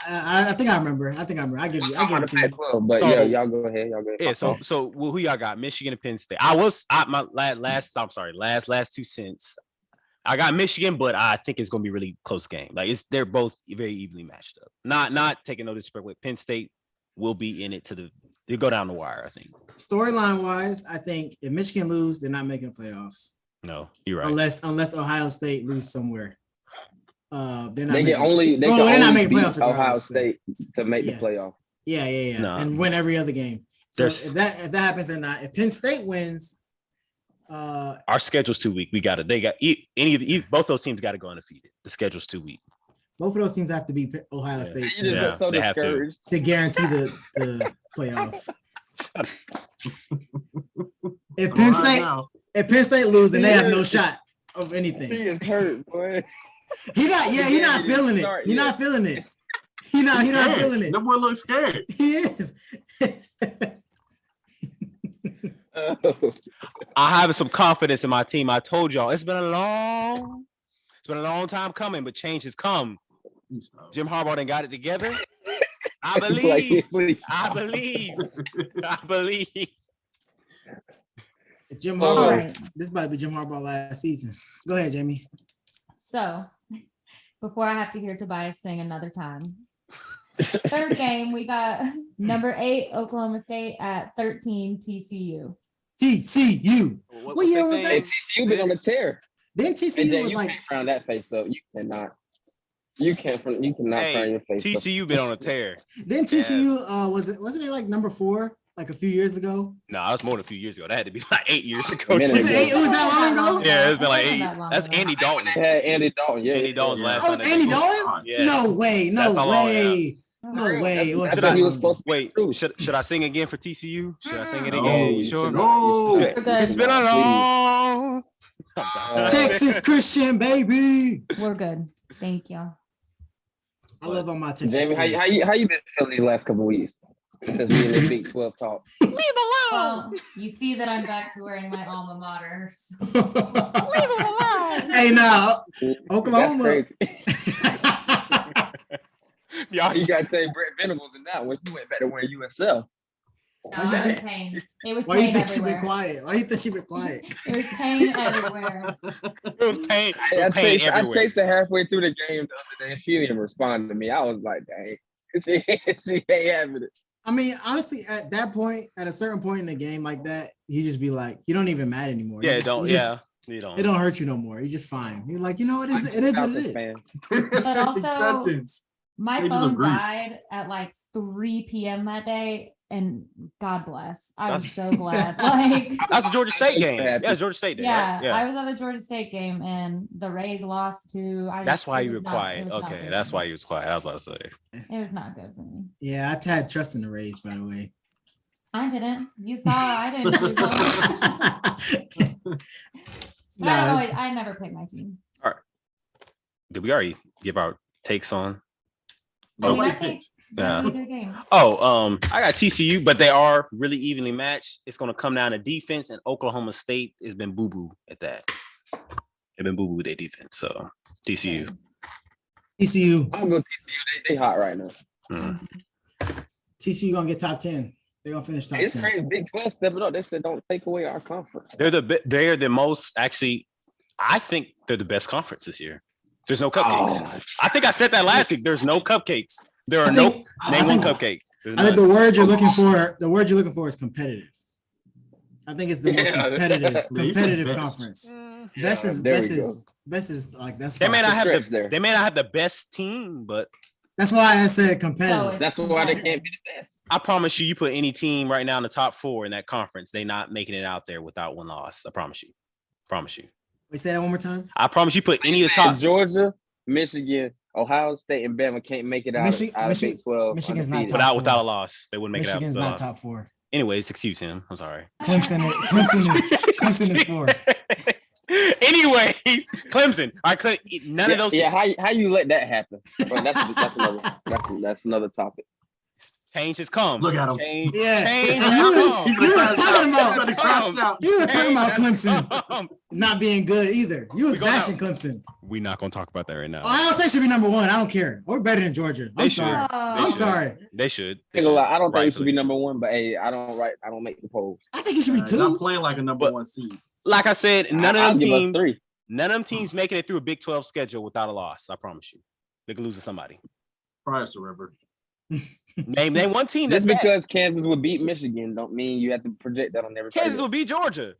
I think I remember. I remember. I give it I'm to you. Pac-12, but So- yeah, y'all go ahead. Yeah. So who y'all got? Michigan and Penn State. My last 2 cents. I got Michigan, but I think it's gonna be a really close game. Like they're both very evenly matched up. Not taking no disrespect with Penn State will be in it they go down the wire. I think. Storyline wise, I think if Michigan lose, they're not making the playoffs. No, you're right. Unless Ohio State lose somewhere. They're not. They making, can only they're not only making beat playoffs Ohio regardless. State to make Yeah. the playoff. Yeah, No. and win every other game. So There's- if that happens or not, if Penn State wins, Our schedule's too weak. We got it. They got both those teams got to go undefeated. The schedule's too weak. Both of those teams have to be Ohio State You to, just got so they have to. discouraged. guarantee the playoffs. If All Penn right State now. if Penn State lose, then they have no shot of He anything. is hurt, boy. He not feeling it. He's not feeling it. He not feeling it. That boy looks scared. He is. I have some confidence in my team. I told y'all it's been a long time coming, but change has come. Jim Harbaugh done got it together. I believe. I believe. Jim Harbaugh. Alright. This might be Jim Harbaugh last season. Go ahead, Jamie. So before I have to hear Tobias sing another time. Third game, we got number 8 Oklahoma State at 13 TCU. TCU. What year was Hey, that? TCU been on the tear. Then And TCU then was you like, can't frown that face up. You cannot. You cannot frown your face up. TCU been on a tear. then TCU wasn't it like number 4 like a few years ago? No, that was more than a few years ago. That had to be like 8 years ago. Minute Was it that long ago? Yeah, it's been like It wasn't 8. that long That's ago. Andy Dalton. They had Andy Dalton. Yeah, Andy Dalton's last Oh, time it's they Andy played. Dalton? Yes. No way, That's no how long, way. No way. It was That's what he was supposed to be. Wait, true. should I sing again for TCU? Should I sing it No, again? you You sure? should not. You should We're It's been a long. Texas Christian, baby. We're good. Thank you. I love all my Texas. Jamie, how you been feeling these last couple of weeks since we in the Big 12 talk? Well, you see that I'm back to wearing my alma mater. So. Hey, now That's Oklahoma. crazy. Y'all, You got to say Brett Venables in that when you went back to wearing USL. No, I was in pain. It was Why you pain think she been everywhere. quiet? Why you think she been quiet? It was pain everywhere. it was pain. It I was pain chased everywhere. her halfway through the game the other day and she didn't even respond to me. I was like, dang. She ain't having it. I mean, honestly, at that point, at a certain point in the game like that, you just be like, you don't even mad anymore. Yeah, You just- you just- you don't. It don't hurt you no more. You're just fine. You're like, you know what? It is what it is. Fan. But also, Acceptance. my Stages of phone grief. died at like 3 p.m. that day, and God bless. I was so glad. Like, That's a Georgia State game. Yeah, Georgia State day. yeah, Right? I was at the Georgia State game, and the Rays lost to. That's why it you was were not- it quiet. was not Okay, good that's for why me. you was quiet. I was about to say. It was not good for me. Yeah, I had trust in the Rays, by the way. I didn't. You saw. I didn't. You saw. But I never picked my team. Did we already give our takes on? I mean, I Nobody think picked. that was Yeah. a good game. I got TCU, but they are really evenly matched. It's going to come down to defense, and Oklahoma State has been boo boo at that. They've been boo boo with their defense, so TCU. TCU. I'm gonna go TCU. They hot right now. TCU gonna get top 10. They're gonna finish top It's 10. crazy. Big 12 stepping up. They said don't take away our conference. They're the most actually. I think they're the best conference this year. There's no cupcakes. Oh. I think I said that last week. There's no cupcakes. There are I no think- name I one think- cupcake. There's I think none. the word you're looking for, is competitive. I think it's the most Yeah. competitive Yeah, you said conference. Best is there best we go. is best is like that's They may fine. not have Stretch there. they may not have the best team, but That's why I said So competitive. That's why they can't be the best. I promise you, you put any team right now in the top 4 in that conference, they not making it out there without one loss. I promise you. Promise you. Wait, say that one more time. I promise you put any of the top. Georgia, Michigan, Ohio State, and Bama can't make it out, out of Big 12. Michigan's not undefeated. top Without a loss, they wouldn't make Michigan's it out. not without a loss. top 4. Anyways, excuse him. I'm sorry. Clemson is 4. Anyways, Clemson. All right, none of those. Yeah, how you let that happen? But that's another topic. Change has come. Look at him. Change, Yeah. change And has you come. was talking about- Better crash out. You was talking about Change has Clemson come. not being good either. You was We gonna- bashing Clemson. We're not gonna talk about that right now. Ohio State should be number 1. I don't care. We're better than Georgia. They I'm should. sorry. Oh. I'm sorry. They should. I don't think it should Rightfully. be number 1, but hey, I don't make the polls. I think it should be Not 2. playing like a number But- 1 seed. Like I said, none I'll of them give us teams. 3. None of them teams making it through a Big 12 schedule without a loss. I promise you. They could lose to somebody. Price the river. Name one team that's Just bad. because Kansas would beat Michigan don't mean you have to project that on everybody. Kansas will beat Georgia.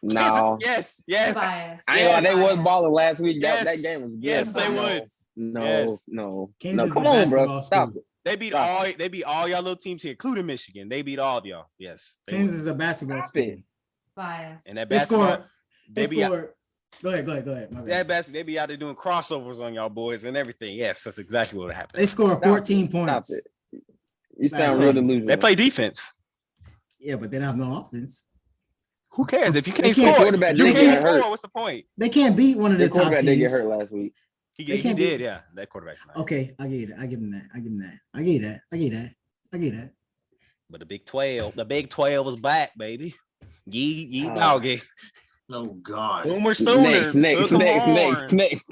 No. Yes, yes. Bias. I ain't gonna lie, they was Bias. balling last week. Yes. That game was good. Yes, but they no, would. No, Yes. no, Kansas no. is Come a on, bro. basketball Stop school. it. They beat all y'all little teams here, including Michigan. They beat all of y'all. Yes. They Kansas would. is a basketball Stop school. it. Bias. And that They basketball, scored. They they be scored. Go ahead. My That bad. basket, they be out there doing crossovers on y'all boys and everything. Yes, that's exactly what happened. They scored 14 Stop points. it. You sound real delusional. They play defense. Yeah, but they don't have no offense. Who cares if you can't can't- score? quarterback You didn't can't get score. hurt. What's the point? They can't beat one of The the top quarterback did get teams. hurt last week. He They can't did, be- yeah. That quarterback. Okay, I get it. I give him that. I get that. But the Big 12 was back, baby. Ye Oh. doggy. Oh God. Boomer Sooner. Next. Hook 'em Yeah, horns. next.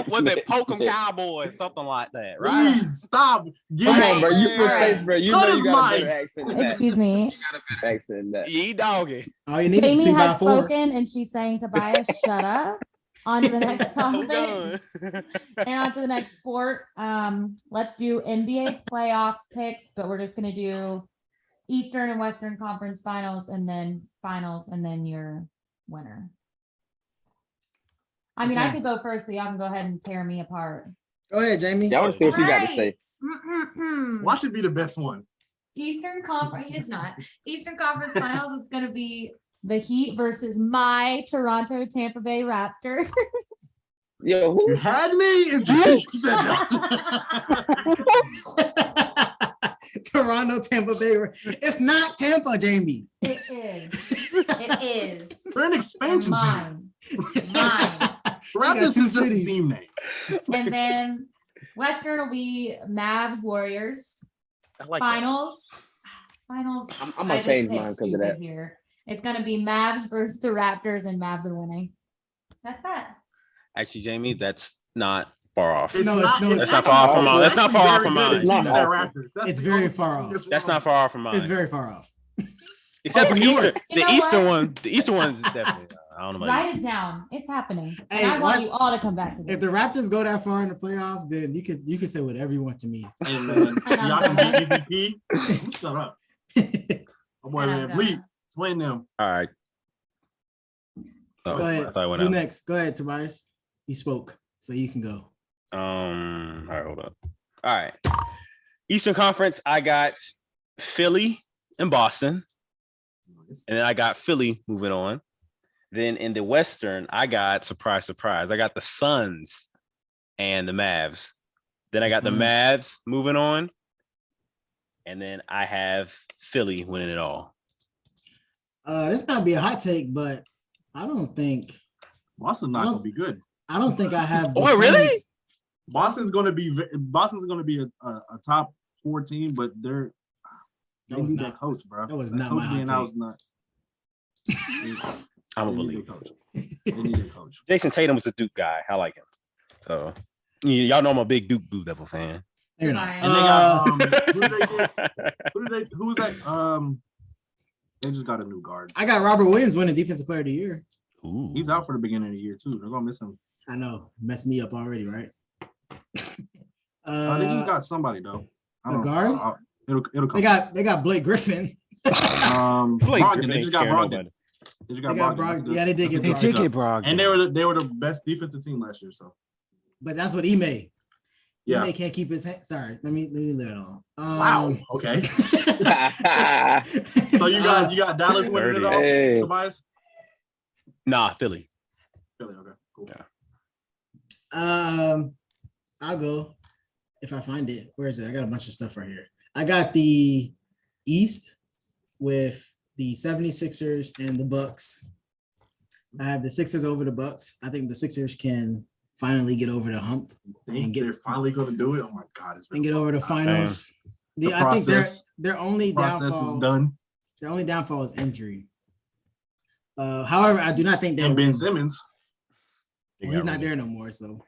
Was it Pokem Cowboys? Something like that, right? Please stop. Come on, bro. You from All right. space, bro. You Cut know his you got a mic. better accent than that. Excuse me. You got a better accent than that. Ye doggy. All you need is Jamie 3 by has 4. spoken and she's saying Tobias, shut up. On to the next Hold topic on. and on to the next sport. Let's do NBA playoff picks, but we're just gonna do Eastern and Western Conference finals and then your winner. I mean, I could go first, so y'all can go ahead and tear me apart. Go ahead, Jamie. Yeah, I want to see what you got to say. Why should be the best one? Eastern Conference, it's not. Eastern Conference Finals, it's going to be the Heat versus my Toronto Tampa Bay Raptors. Yo, You who? had me until you said that. Toronto, Tampa Bay. It's not Tampa, Jamie. It is. It is. We're an expansion team. Mine. Raptors is two just a cities. team name. And then Western will be Mavs Warriors. I like Finals. Finals. I'm I gonna just change picked mine because of stupid that. here. It's going to be Mavs versus the Raptors, and Mavs are winning. That's that. Actually, Jamie, that's not far off. It's No, it's- no, That's not far off from mine. That's not far off from mine. It's not awful. It's very far off. That's not far off from mine. It's very far off. Except for from Eastern. yours. You The know Eastern what? one. The Eastern one is definitely. I don't know about Write Eastern. it down. It's happening. And Hey, I want watch- you all to come back to this. If the Raptors go that far in the playoffs, then you could say whatever you want to me. Hey, man, y'all can be MVP. Shut up. Oh boy, And I'm man, done. bleed. Explain them. All right. Oh, Go I ahead. thought I went Who out. next? Go ahead, Tobias. You spoke, so you can go. All right, hold up. All right. Eastern Conference, I got Philly and Boston. And then I got Philly moving on. Then in the Western, I got surprise. I got the Suns and the Mavs. Then I got the Suns. Mavs moving on. And then I have Philly winning it all. This might be a hot take, but I don't think Boston's not gonna be good. I don't think I have. the Oh, really? Suns. Boston's gonna be a top 4 team, but they was need not- that coach, bro. that was That not coach my hot being out take. is not. I'm a They need believer. their coach. They need their coach. Jason Tatum was a Duke guy. I like him. So y'all know I'm a big Duke Blue Devil fan. You're not. And they got who did they get? Who was that? They just got a new guard. I got Robert Williams winning Defensive Player of the Year. Ooh. He's out for the beginning of the year too. They're gonna miss him. I know, messed me up already, right? They just got somebody though. I a don't know. guard? It'll come. They got Blake Griffin. Blake Brogdon. Griffin They ain't just got scaring Brogdon. nobody. They just They got Brogdon. That's Brogdon. good. Yeah, they did That's get a good Brogdon. job. And they were the best defensive team last year. So But that's what he made. yeah. Ime can't keep his hand. Sorry, let me leave it alone. Wow. Okay. So you got Dallas winning it all, Hey. Tobias? Nah, Philly. Philly, okay, cool. Yeah. I'll go if I find it. Where is it? I got a bunch of stuff right here. I got the East with the 76ers and the Bucks. I have the Sixers over the Bucks. I think the Sixers can finally get over the hump They're finally going to do it. Oh my God, it's been and get over the finals. The I think process- their only process downfall is done. Their only downfall is injury. However, I do not think they'll And Ben win. Simmons. Well, he's not there no more. So,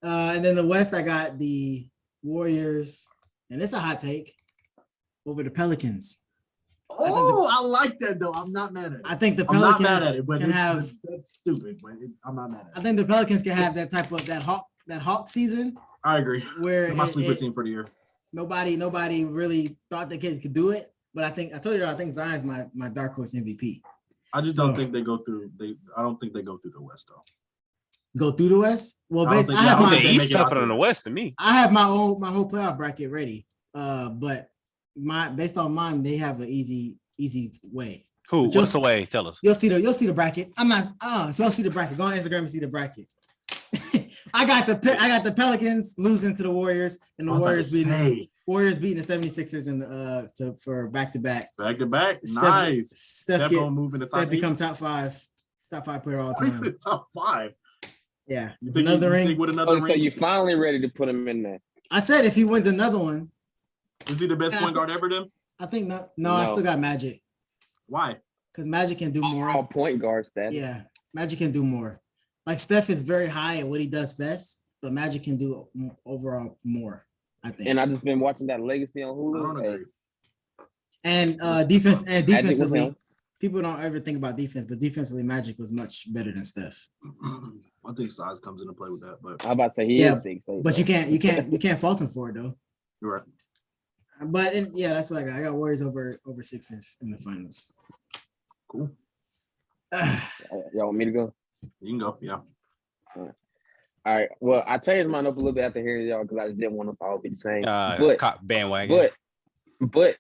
and then the West, I got the Warriors, and it's a hot take over the Pelicans. Oh, I like that though. I'm not mad at it. I think the I'm not Pelicans mad at it, but can have. that's stupid. But I'm not mad I at it. think the Pelicans can have that type of that hawk season I agree. where They're my it- sleeper it- team for the year. nobody really thought the kid could do it. But I told you, I think Zion's my dark horse MVP. I just So- don't think they go through. I don't think they go through the West though. Go through the West. Well, I don't basically, think- I have I don't my think The they East make it out tougher than the the West to me. I have my whole playoff bracket ready. But based on mine, they have an easy way. Who? What's the way? Tell us. You'll see the bracket. I'm not. So you'll see the bracket. Go on Instagram and see the bracket. I got the Pelicans losing to the Warriors, and the Warriors beating the 76ers for back-to-back. Back-to-back, nice. Steph become top five player all time. Top 5. Yeah, you think another ring. With another ring? So you finally ready to put him in there? I said if he wins another one, is he the best point guard ever? Then I think not. No, I still got Magic. Why? Because Magic can do more. All point guard stats. Yeah, Magic can do more. Like Steph is very high at what he does best, but Magic can do overall more, I think. And I just been watching that Legacy on Hulu. And defensively, people don't ever think about defense, but defensively, Magic was much better than Steph. I think size comes into play with that, but I'm about to say he is 6'8". But you can't fault him for it though. You're right. But that's what I got. I got Warriors over Sixers in the finals. Cool. Y'all want me to go? You can go, yeah. All right. Well, I changed mine up a little bit after hearing y'all because I just didn't want us to all be the same. Bandwagon. But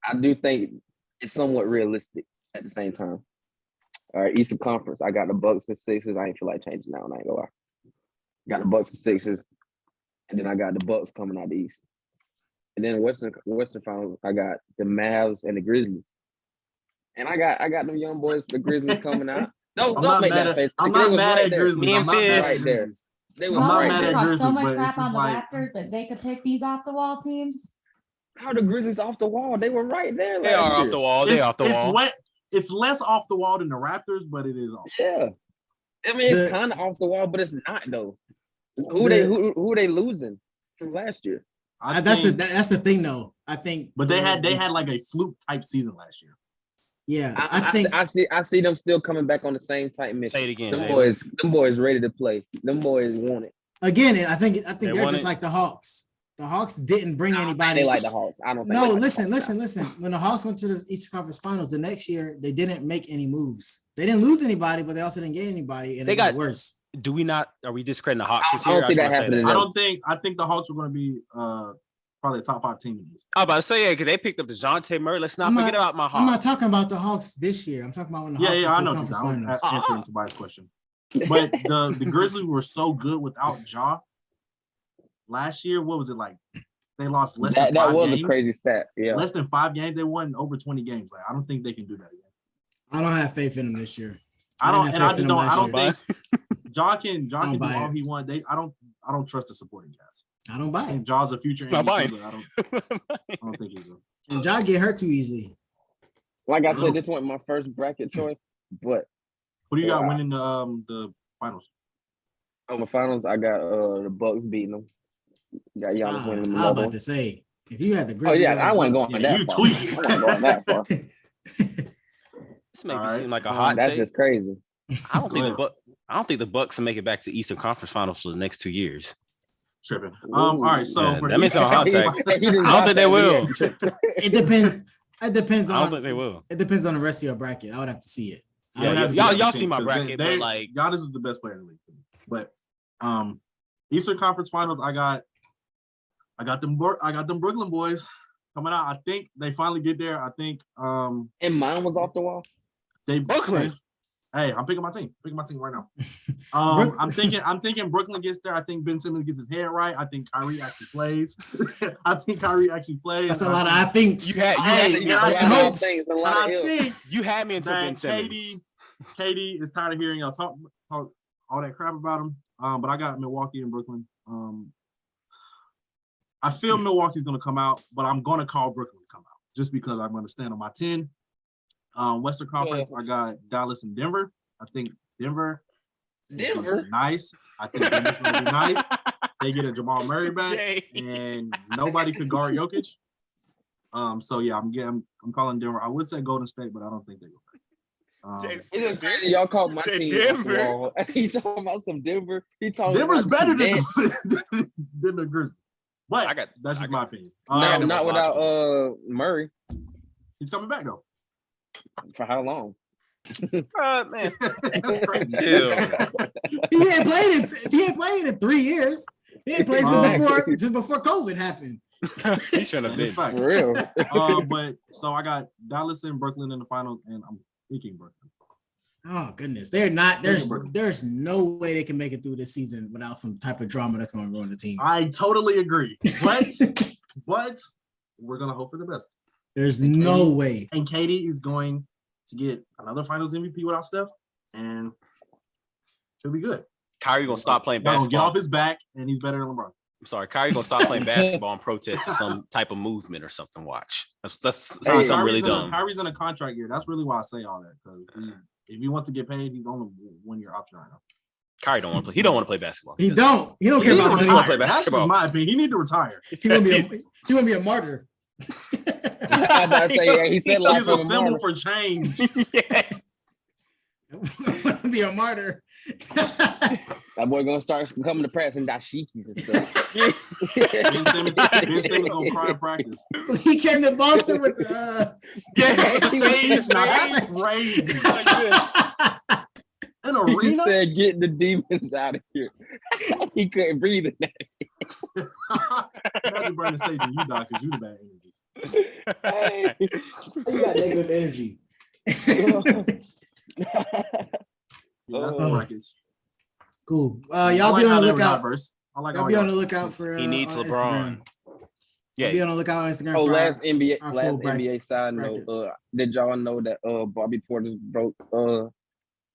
I do think it's somewhat realistic at the same time. All right, Eastern Conference. I got the Bucks and Sixers. I ain't feel like changing that one. I ain't gonna lie. Got the Bucks and Sixers, and then I got the Bucks coming out the East. And then Western Finals, I got the Mavs and the Grizzlies. And I got them young boys, the Grizzlies coming out. Don't make that face. I'm not mad at Grizzlies. I'm not mad right there. They were not right mad there. at Grizzlies, so much but crap it's on just the like Raptors that they could pick these off the wall teams. How the Grizzlies off the wall? They were right there. They are off the wall. They off the wall. It's less off the wall than the Raptors, but it is off. Yeah. I mean, it's kind of off the wall, but it's not though. Who they losing from last year? That's the thing though. I think, but they had like a fluke type season last year. Yeah, I see them still coming back on the same type mission. Say it again. Them boys ready to play. Them boys want it. Again, I think they're just like the Hawks. The Hawks didn't bring anybody. They like the Hawks. I don't think. No, listen. When the Hawks went to the Eastern Conference Finals the next year, they didn't make any moves. They didn't lose anybody, but they also didn't get anybody, and they got worse. Do we not? Are we discrediting the Hawks this year? I don't see that happening. I think the Hawks are going to be probably a top 5 team in this. I was about to say, because they picked up DeJounte Murray. Let's not forget about my Hawks. I'm not talking about the Hawks this year. I'm talking about when the Hawks I know. Conference Finals. I'm answering Tobias' question. But the Grizzlies were so good without Ja. Last year, what was it like? They lost less than 5 games. That was a crazy stat. Yeah. Less than 5 games. They won over 20 games. Like, I don't think they can do that again. I don't have faith in them this year. I don't think Ja can do all he wants. I don't trust the supporting cast. I don't buy it. Ja's a future MVP, but I don't think he's a. And Ja get hurt too easily. Like I said, this wasn't my first bracket choice, but who do you got winning the finals? On the finals, I got the Bucks beating them. Got Giannis winning the I was about to say, if you had the Grizzlies, I wasn't going that far. I wasn't going that far. This makes me seem like a hot That's take. just crazy. I don't think the Bucks will make it back to Eastern Conference Finals for the next 2 years. Tripping. All right, so that makes a hot take. I don't think they will. It depends. It depends on. I don't think they will. It depends on the rest of your bracket. I would have to see it. Y'all see my bracket, but like Giannis is the best player in the league. But Eastern Conference Finals, I got them Brooklyn boys coming out. I think they finally get there. I think and mine was off the wall. Brooklyn. Hey, I'm picking my team. Picking my team right now. I'm thinking Brooklyn gets there. I think Ben Simmons gets his head right. I think Kyrie actually plays. That's a lot of I think. You had me until Ben Simmons. KD is tired of hearing y'all talk all that crap about him. But I got Milwaukee and Brooklyn. I feel Milwaukee's gonna come out, but I'm gonna call Brooklyn to come out just because I'm gonna stand on my 10. Western Conference, I got Dallas and Denver. I think Denver nice. I think Denver's gonna be nice. They get a Jamal Murray back, and nobody could guard Jokic. So yeah, I'm calling Denver. I would say Golden State, but I don't think they will. Y'all called my team Denver. He talking about some Denver. Denver's better than the Grizzlies. But that's just my opinion. Not without Murray. He's coming back though. For how long? Man, that's crazy. He ain't played in 3 years. He ain't played just before COVID happened. He shouldn't have been for real. But so I got Dallas and Brooklyn in the finals, and He can't break them. Oh goodness, they're not. There's no way they can make it through this season without some type of drama that's going to ruin the team. I totally agree, but we're gonna hope for the best. There's no way. And Katie is going to get another Finals MVP without Steph, and she'll be good. Kyrie gonna stop playing basketball. Get off his back, and he's better than LeBron. I'm sorry, Kyrie gonna stop playing basketball and protest to some type of movement or something. Watch. That's something really dumb. Kyrie's in a contract year. That's really why I say all that, because if he wants to get paid, he's on a 1-year option right now. Kyrie don't want to play. He don't want to play basketball. He don't care about money. He want to play basketball. That's my opinion. He need to retire. He want to be a martyr. I'm about to say, he said he's a symbol for change. Yes. Want to be a martyr. That boy gonna start coming to practice and dashikis and stuff. Ben Simmons gonna cry in practice. He came to Boston with that's crazy. In a He said, "Get the demons out of here." He couldn't breathe in that. Imagine Brandon say to you, Doc, because you the bad energy. Hey. You got negative energy. That's the records. Cool. Y'all be on the lookout. Y'all be on the lookout for. He needs LeBron. Yeah. Be on the lookout on Instagram. Oh, for last our NBA side brackets. note. Did y'all know that Bobby Portis broke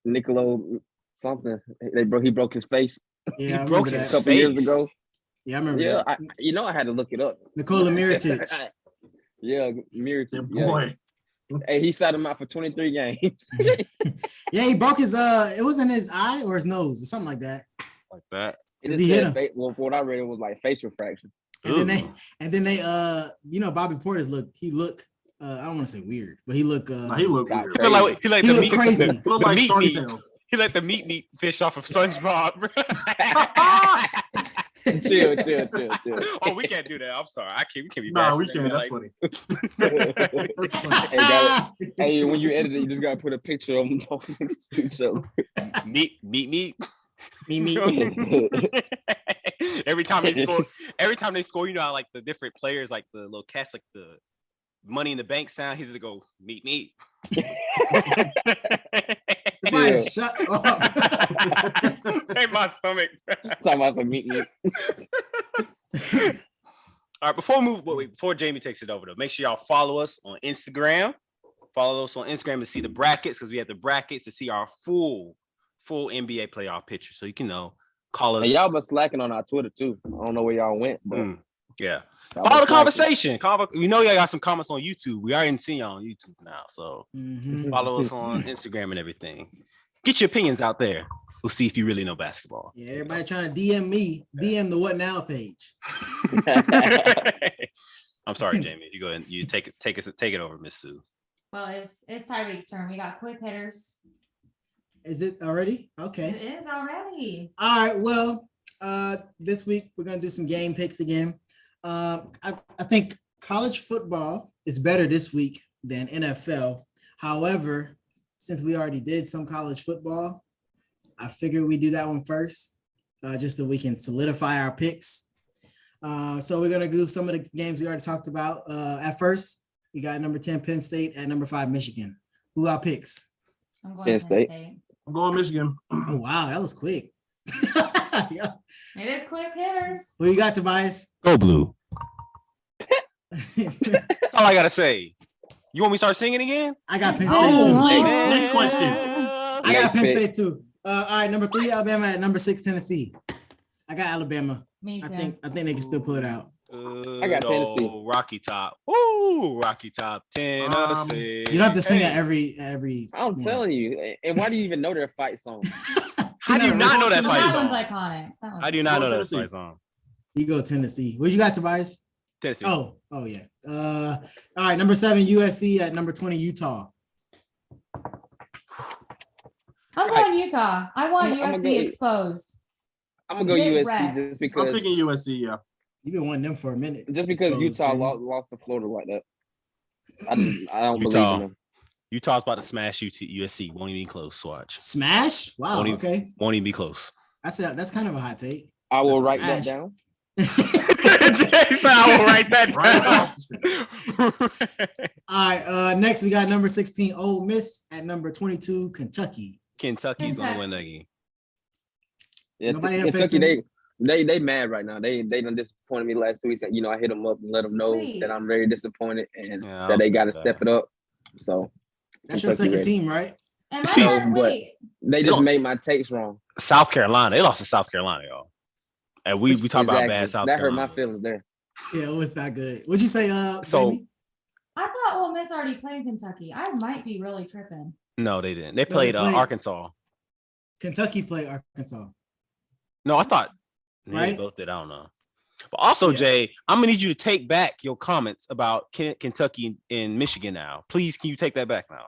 Nicolo something? He broke his face. Yeah, he broke his a couple years ago. Yeah, I remember. Yeah, that. I had to look it up. Nikola Mirotic. Yeah, Mirotic. Boy. Hey, he sat him out for 23 games. Yeah, he broke his it wasn't his eye or his nose or something like that. Like that. It just said well, for what I read, it was like facial fraction. And then they Bobby Portis looked I don't want to say weird, but he looked weird. He looked crazy. He let the meat fish off of SpongeBob. Chill. Oh, we can't do that. I'm sorry. We can't be. No, we can't. That's funny. Hey, when you edit it, you just gotta put a picture of them next to each other. Meat. Me. Every time they score, you know how like the different players, like the little cats, like the Money in the Bank sound. He's gonna go meat. Shut up. Hey, my stomach. Talking about some meat. All right, before Jamie takes it over, though, make sure y'all follow us on Instagram. Follow us on Instagram to see the brackets, because we have the brackets to see our full NBA playoff picture. So you can call us. And y'all been slacking on our Twitter too. I don't know where y'all went, but yeah. Follow the conversation. We know y'all got some comments on YouTube. We already seen y'all on YouTube now. So follow us on Instagram and everything. Get your opinions out there. We'll see if you really know basketball. Yeah, everybody trying to DM me. DM the What Now page. I'm sorry, Jamie. You go ahead and you take it over, Miss Sue. Well, it's Tyreek's turn. We got quick hitters. Is it already? Okay. It is already. All right. Well, this week we're gonna do some game picks again. I think college football is better this week than NFL. However, since we already did some college football, I figured we do that one first, just so we can solidify our picks. So we're gonna do some of the games we already talked about. At first, we got number 10 Penn State at number 5 Michigan. Who our picks? I'm going Penn State. I'm going Michigan. Oh wow, that was quick. Yeah. It is quick hitters. Who you got, Tobias? Go Blue. That's all I gotta say. You want me to start singing again? I got Penn State too. Next question. I got Penn State too. All right, number 3 Alabama at number 6 Tennessee. I got Alabama. Me too. I think they can still pull it out. I got Tennessee. Rocky Top. Woo! Rocky Top. Tennessee. You don't have to sing it every. I'm telling you. And why do you even know their fight song? How do you not know that fight That song? one's iconic. How do you not know that fight song? You go Tennessee. What you got, Tobias? Tennessee. Oh yeah. All right, number 7 USC at number 20 Utah. I'm going Utah. I want I'm USC gonna go- exposed. I'm gonna go Get USC wrecked. just I'm because picking USC. Yeah. You've been wanting them for a minute. Utah lost to Florida like that. I don't believe in them. Utah's about to smash USC. Won't even be close. Watch. Smash? Wow. Won't Okay. Won't even be close. That's kind of a hot take. I will write Smash. that down. Jason, I will write that All right. Next we got number 16, Ole Miss at number 22, Kentucky. Kentucky's gonna win that game. Yeah, Nobody have Kentucky, faith they mad right now. They done disappointed me last 2 weeks. You know, I hit them up and let them know Wait. that I'm very disappointed and Yeah, I that was they got to pretty step it up. So That's your Kentucky second ready. team, right? Am So, I not, but- wait, They just made my takes wrong. South Carolina, they lost to South Carolina, y'all. And we talk about bad South That Carolina. hurt my feelings there. Yeah, it was not good. What'd you say, So- Jamie? I thought Ole Miss already played Kentucky. I might be really tripping. No, they didn't. They played played- Arkansas. Kentucky played Arkansas. No, I thought they Right? both did. I don't know. But also, Yeah. Jay, I'm gonna need you to take back your comments about Kentucky and Michigan now. Please, can you take that back now?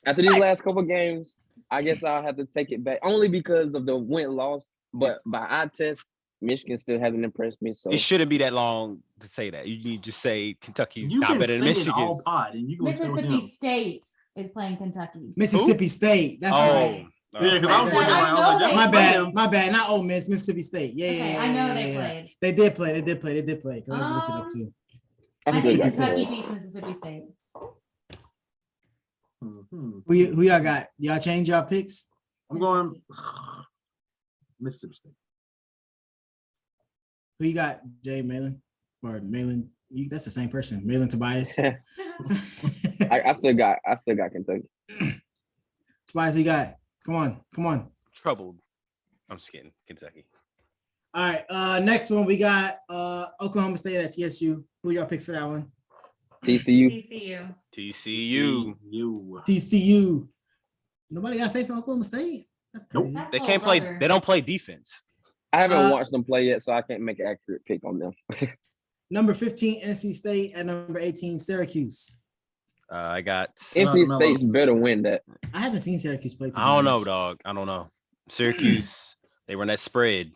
After these last couple games, I guess I'll have to take it back only because of the win-loss. But by eye test, Michigan still hasn't impressed me. So It shouldn't be that long to say that. You need to just say Kentucky's You not can better say than it Michigan. all pod, and you can still Mississippi him. State is playing Kentucky. Mississippi State. That's Oh, right. Yeah, because I was I looking know like, I was like, they that My might bad. be him. My bad. Not Ole Miss, Mississippi State. Yeah, Okay, yeah, I know yeah, they yeah. played. They did play. They did play. They did play. Because I was looking up too. I still think got Kentucky Kentucky. beats Mississippi State. Mhm. Who y'all got? Y'all change y'all picks? I'm going Mississippi State. Who you got? Jay Malin or Malin? That's the same person. Malin Tobias. I still got Kentucky. Tobias, who you got? Come on. Troubled. I'm just kidding. Kentucky. All right. Next one we got Oklahoma State at TSU. Who y'all picks for that one? TCU. TCU. TCU. You. TCU. Nobody got faith in Oklahoma State. That's Nope. crazy. That's They little can't play. brother. They don't play defense. I haven't Uh, watched them play yet, so I can't make an accurate pick on them. Number 15, NC State, and number 18, Syracuse. I got. NC Mellow. State's better win that. I haven't seen Syracuse play. to be I don't know, honest. dog. I don't know. Syracuse. They run that spread.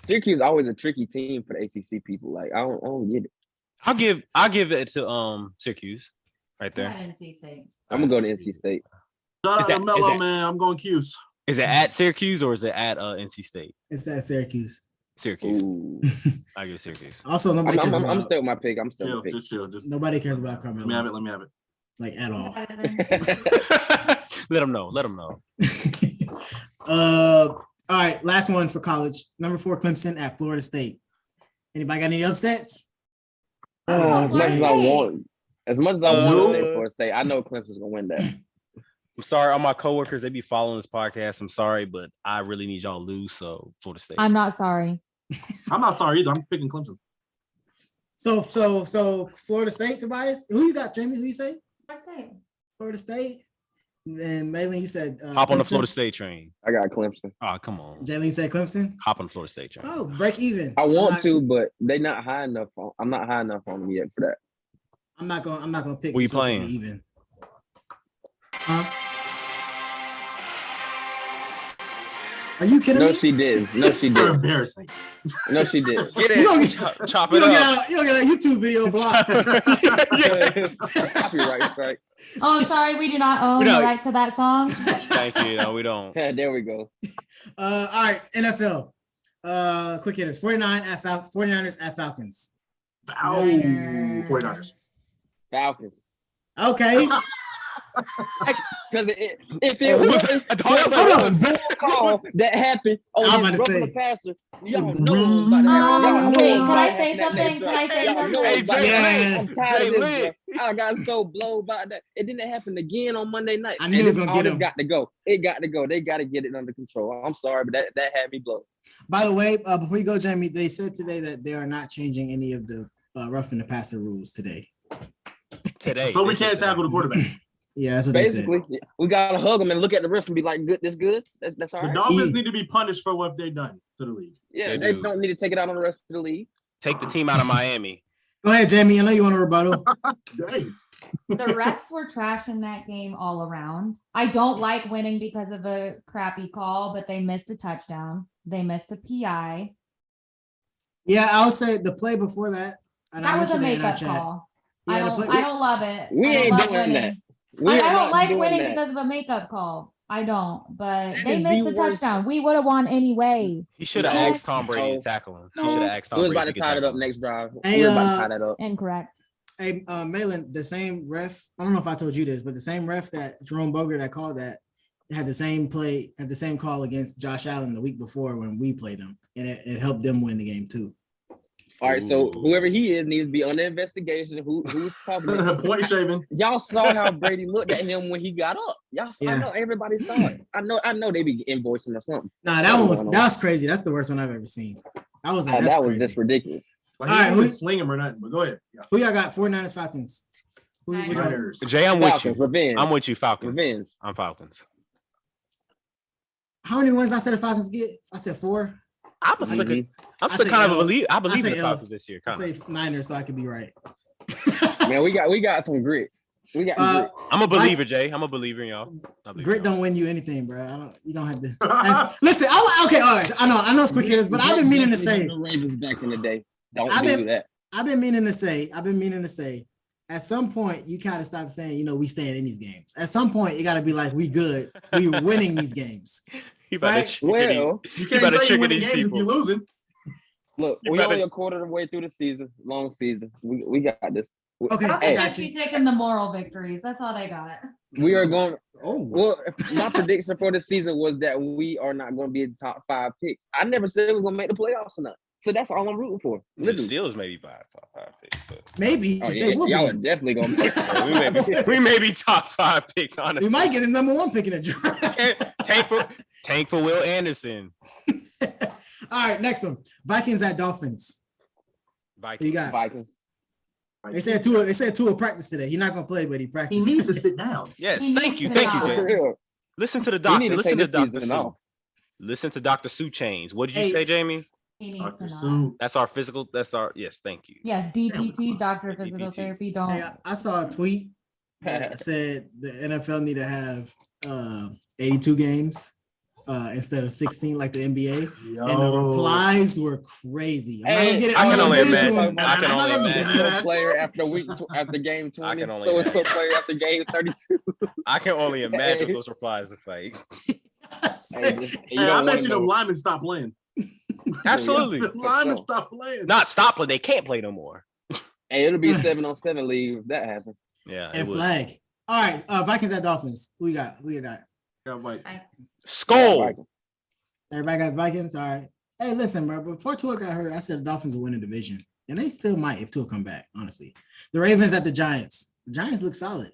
Syracuse is always a tricky team for the ACC people. Like I don't get it. I'll give it to Syracuse right Not there. NC State. I'm gonna go to NC State. Shout Is out that- to is Mello, that- man. I'm going Cuse. Is it at Syracuse or is it at NC State? It's at Syracuse. Syracuse. Ooh. I give Syracuse. Also, nobody cares I'm about, still with my pick. I'm still Chill, with just chill. Just nobody cares about let me have Carmelo, it. Let me have it. like at all. Let them know. Let them know. All right, last one for college. Number 4, Clemson at Florida State. Anybody got any upsets? As much as I State. want to No. say Florida State, I know Clemson's gonna win that. I'm sorry, all my coworkers, they be following this podcast. I'm sorry, but I really need y'all to lose. So Florida State. I'm not sorry. I'm not sorry either. I'm picking Clemson. So Florida State, Tobias. Who you got, Jamie? Who you say? Florida State. Florida State. Then Malin, you said Hop on the Clemson. Florida State train. I got Clemson. Oh, come on. Jalen said Clemson. Hop on the Florida State train. Oh, break even. I want I'm not- to, but they not high enough. I'm not high enough on them yet for that. I'm not gonna pick. Who you just so it can playing? be even. Huh? Are you kidding No, me? she did. No, she You're did. embarrassing. No, she did. Get You don't it. get- Chop You it don't up. get a YouTube video blocked. Copyright strike. Oh, sorry, we do not own We the don't- rights to that song. Thank you. No, we don't. There we go. All right, NFL. Quick hitters. 49ers at Falcons. Oh, 49ers. Falcons. Okay. Because if it was a call that happened I'm on about his to roughing say. the passer, y'all know about that. Y'all know Wait, can I about say that something? next Can I say drive. Y'all know something? Hey, about Jay that. Lee. I'm tired Jay of this, Lee. bro. I got so blown by that. It didn't happen again on Monday night. I knew it was gonna get It's him. got to go. It got to go. They got to get it under control. I'm sorry, but that had me blown. By the way, before you go, Jamie, they said today that they are not changing any of the roughing the passer rules today. Today. So we can't tackle the quarterback. Yeah, that's what they said. Basically, we gotta hug them and look at the ref and be like, "Good, this good. That's all The right." Dolphins need to be punished for what they've done to the league. Yeah, They they do. don't need to take it out on the rest of the league. Take the team out of Miami. Go ahead, Jamie. I know you want a rebuttal. Dang. The refs were trashing that game all around. I don't like winning because of a crappy call, but they missed a touchdown. They missed a PI. Yeah, I would say the play before that. And That I was a mentioned it in our makeup chat. call. Yeah, I don't love it. We I don't ain't love doing winning. that. We I are don't not like doing winning that. because of a makeup call. I don't, but That they is missed the a worst. touchdown. We would have won anyway. He should have No. asked Tom Brady to tackle him. He No. should have asked We Tom was Brady about to if he could tie it tackle up him. next drive. Hey, We were about to tie that up. Incorrect. Hey, Malin, the same ref. I don't know if I told you this, but the same ref that Jerome Boger that called that had the same play, had the same call against Josh Allen the week before when we played him, and it helped them win the game too. All right, so whoever he is needs to be under investigation. Who's talking? Point shaving. Y'all saw how Brady looked at him when he got up. Y'all saw. Yeah. I know everybody saw it. I know they be invoicing or something. Nah, that was crazy. That's the worst one I've ever seen. That was just ridiculous. Like, All he right, didn't who's- sling him or nothing. But go ahead. Yeah. Who y'all got? 49ers, Falcons. Who Niners. y'all- Niners. Jay, I'm with you. Falcons, revenge. I'm with you, Falcons. Revenge. I'm Falcons. How many wins I said the Falcons get? I said 4. I'm Mhm. still say kind of L. believe. I believe I in say the L. Falcons this year. I Kind say of. Niners, so I could be right. Man, we got some grit. We got grit. I'm a believer, Jay. I'm a believer in y'all. I believe Grit in y'all. don't win you anything, bro. You don't have to. Listen, okay, all right. I know it's quick hitters, but I've been meaning to say. The Ravens back in the day. Don't I've do been- that. I've been meaning to say. At some point, you kind of stop saying, we staying in these games. At some point, you got to be like, we good. We winning these games. He about Right? to trigger these- Well, You You can't better say you trigger win a these game if people. you're losing. look, You we better- only a quarter of the way through the season. Long season. We got this. Okay, Falcons Hey. just be taking the moral victories. That's all they got. We are going. Oh, Well, my prediction for the season was that we are not going to be in the top 5 picks. I never said we were going to make the playoffs or not. So that's all I'm rooting for. The Literally. Steelers maybe top 5 picks, but maybe Oh, they will y'all be. are definitely going to we may be top 5 picks. Honestly, We might get a number 1 pick in the draft. tank for Will Anderson. All right, next one. Vikings at Dolphins. Who Vikings. you got? Vikings. They said Tua practiced today. He's not gonna play, but he He practiced. needs to sit down. Yes, He thank needs you, to thank you, not. Jay. For real. Listen to the We doctor. need to Listen take to this Dr. season Sue. off. Listen to Dr. Sue Chains. What did you Hey. say, Jamie? He needs Dr. to not. Sue. That's our physical. That's our yes. Thank you. Yes, DPT, doctor of physical DPT. therapy. Don't. Hey, I saw a tweet that said the NFL need to have 82 games instead of 16 like the NBA. And the replies were crazy. I'm not gonna get it. I I'm can not only gonna get into imagine. them. I can I'm not only gonna- imagine. So it's player after game 20. I can only So it's a player after game 32. I can only imagine what those replies look like. Hey, you Hey, I don't bet want you to the know. linemen stop playing. Absolutely. The linemen stop playing. Not stop, but they can't play no more. Hey, it'll be a 7-on-7 league if that happens. Yeah. it And would. flag. All right, Vikings at Dolphins. Who you got? Yeah, Vikes. Skull. Everybody got Vikings. All right. Hey, listen, bro. Before Tua got hurt, I said the Dolphins will win the division, and they still might if Tua come back. Honestly, the Ravens at the Giants. The Giants look solid.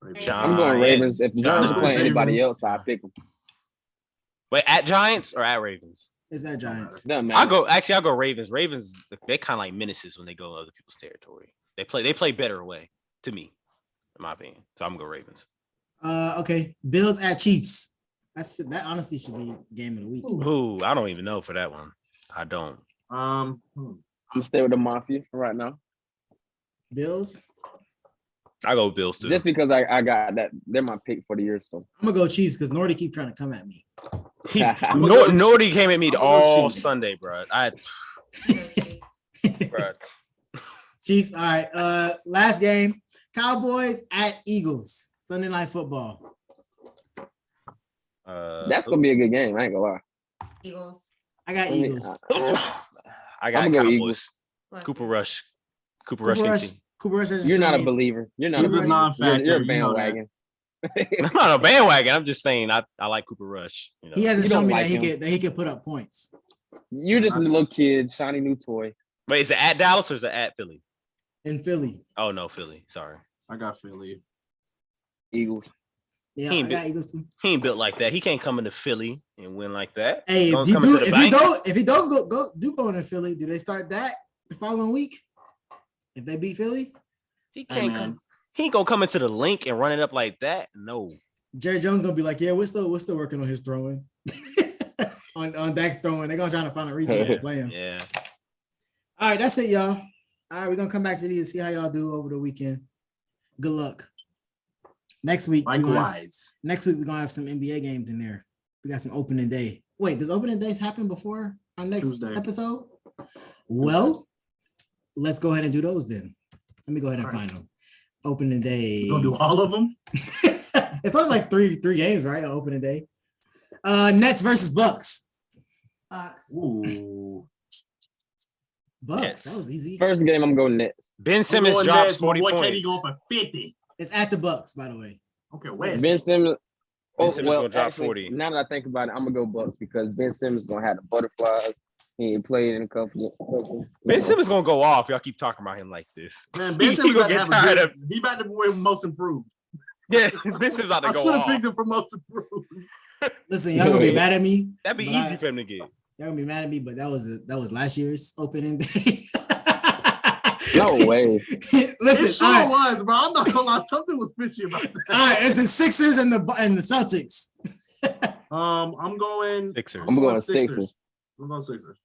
I'm going Ravens. If the Giants are playing anybody Ravens. else, I pick them. Wait, at Giants or at Ravens? It's at Giants. Doesn't matter. I'll go Ravens. Ravens, they kind of like menaces when they go in other people's territory. They play better away, to me, in my opinion. So I'm gonna go Ravens. Okay. Bills at Chiefs. That honestly should be game of the week. Ooh, I don't even know for that one. I don't. I'm gonna stay with the Mafia for right now. Bills. I go Bills too. Just because I got that, they're my pick for the year. So I'm gonna go Chiefs because Nordy keep trying to come at me. Nordy came at me I'm gonna go all Chiefs. Sunday, bro. Bro. Chiefs. All right. Last game. Cowboys at Eagles. Sunday Night Football. that's gonna be a good game. I ain't gonna lie. Eagles. I got Eagles. I got I'm gonna go Cowboys. Eagles. Cooper Rush. Cooper Cooper Rush. Rush. Team. Cooper Rush hasn't You're not a shown me- believer. You're not He's a a believer. non-factor. You're a you know that. bandwagon. I'm not a bandwagon. I'm just saying I like Cooper Rush. You know? He hasn't You shown don't me like that he could put up points. You're just a little kid, shiny new toy. Wait, is it at Dallas or is it at Philly? In Philly. Oh no, Philly. Sorry. I got Philly. Eagles. Yeah, He I ain't got Eagles too. He ain't built like that. He can't come into Philly and win like that. Hey, Don't if you come do, into the bank. if you don't go into Philly, do they start that the following week? If they beat Philly, He Hey, can't man. come. He ain't gonna come into the link and run it up like that. No. Jerry Jones gonna be like, yeah, we're still working on his throwing. on Dak's throwing. They're gonna try to find a reason to play him. Yeah. All right, that's it, y'all. All right, we're gonna come back to these and see how y'all do over the weekend. Good luck. Next week, we're gonna have some NBA games in there. We got some opening day. Wait, does opening days happen before our next Tuesday. episode? Well, let's go ahead and do those then. Let me go ahead and find them. Opening day. You gonna do all of them? It's only like three games, right? On opening day. Nets versus Bucks. Bucks. Ooh. Bucks. Nets. That was easy. First game, I'm going Nets. Ben Simmons drops 40 Boy, points. KD going for 50. It's at the Bucks, by the way. Okay, where is Ben it? Simmons. Ben Simmons gonna drop 40. Now that I think about it, I'm gonna go Bucks because Ben Simmons gonna have the butterflies. He ain't played in a couple. Ben Simmons gonna go off. Y'all keep talking about him like this. Man, Ben Simmons gonna about to get have a tired good, he about to win most improved. Yeah, Ben Simmons about to I go should have off. picked him for most improved. Listen, y'all gonna be mad at me. That'd be but easy for him to get. Y'all gonna be mad at me, but that was last year's opening day. No way. Listen, It sure all right, was, bro. I'm not gonna lie. Something was fishy about that. all right, it's the Sixers and the Celtics. I'm going Sixers. I'm going Sixers. I'm going Sixers.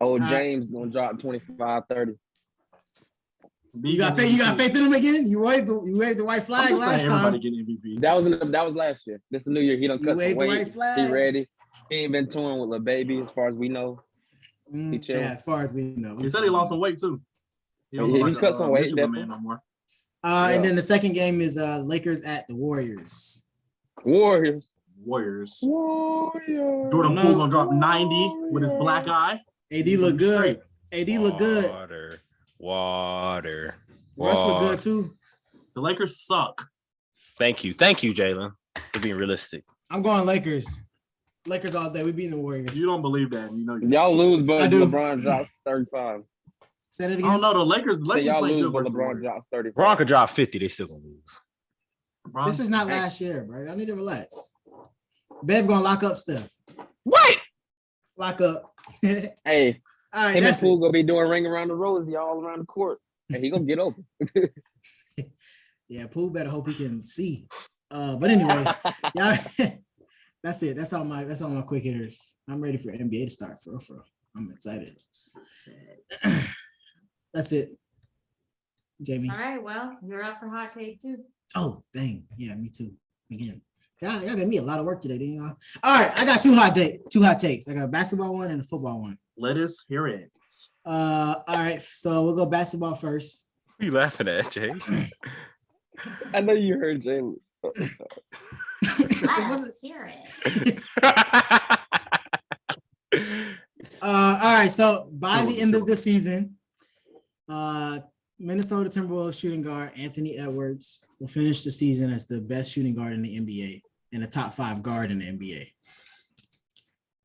Oh, James gonna drop 25, 30. You got faith in him again? You waved the white flag last time. Everybody getting MVP. That was last year. This is new year. He done You cut some waved the weight. white flag. He ready. He ain't been touring with Lil Baby as far as we know. He chill. Yeah, as far as we know. He said he lost some weight too. He cut some weight, Michigan definitely. man no more. And then the second game is Lakers at the Warriors. Warriors. Jordan Poole gonna drop 90 with his black eye. AD look good. AD look good. Water. Russ look good too. The Lakers suck. Thank you, Jalen, for being realistic. I'm going Lakers. Lakers all day. We beating the Warriors. You don't believe that. You know Y'all lose, but I do. LeBron drops 35. Say it I again. don't know. The Lakers So y'all play lose, good but versus the LeBron Warriors. drops 35. Bron could drop 50. They still gonna lose. LeBron- This is not last year, bro. Y'all need to relax. Bev gonna lock up Steph. What? Lock up. Hey, All right, him and that's Poole it. gonna be doing ring around the rosy all around the court, and he gonna get open. Yeah, Poole better hope he can see. But anyway, y'all, that's it. That's all my quick hitters. I'm ready for NBA to start for real. I'm excited. That's it. Jamie. All right, well, you're up for hot take too. Oh, dang. Yeah, me too. Again. Y'all got me a lot of work today, didn't y'all? All right, I got two hot takes. I got a basketball one and a football one. Let us hear it. All right, so we'll go basketball first. What are you laughing at, Jay? I know you heard Jalen. Let's hear it. All right, so by the end of the season, Minnesota Timberwolves shooting guard Anthony Edwards will finish the season as the best shooting guard in the NBA and a top 5 guard in the NBA.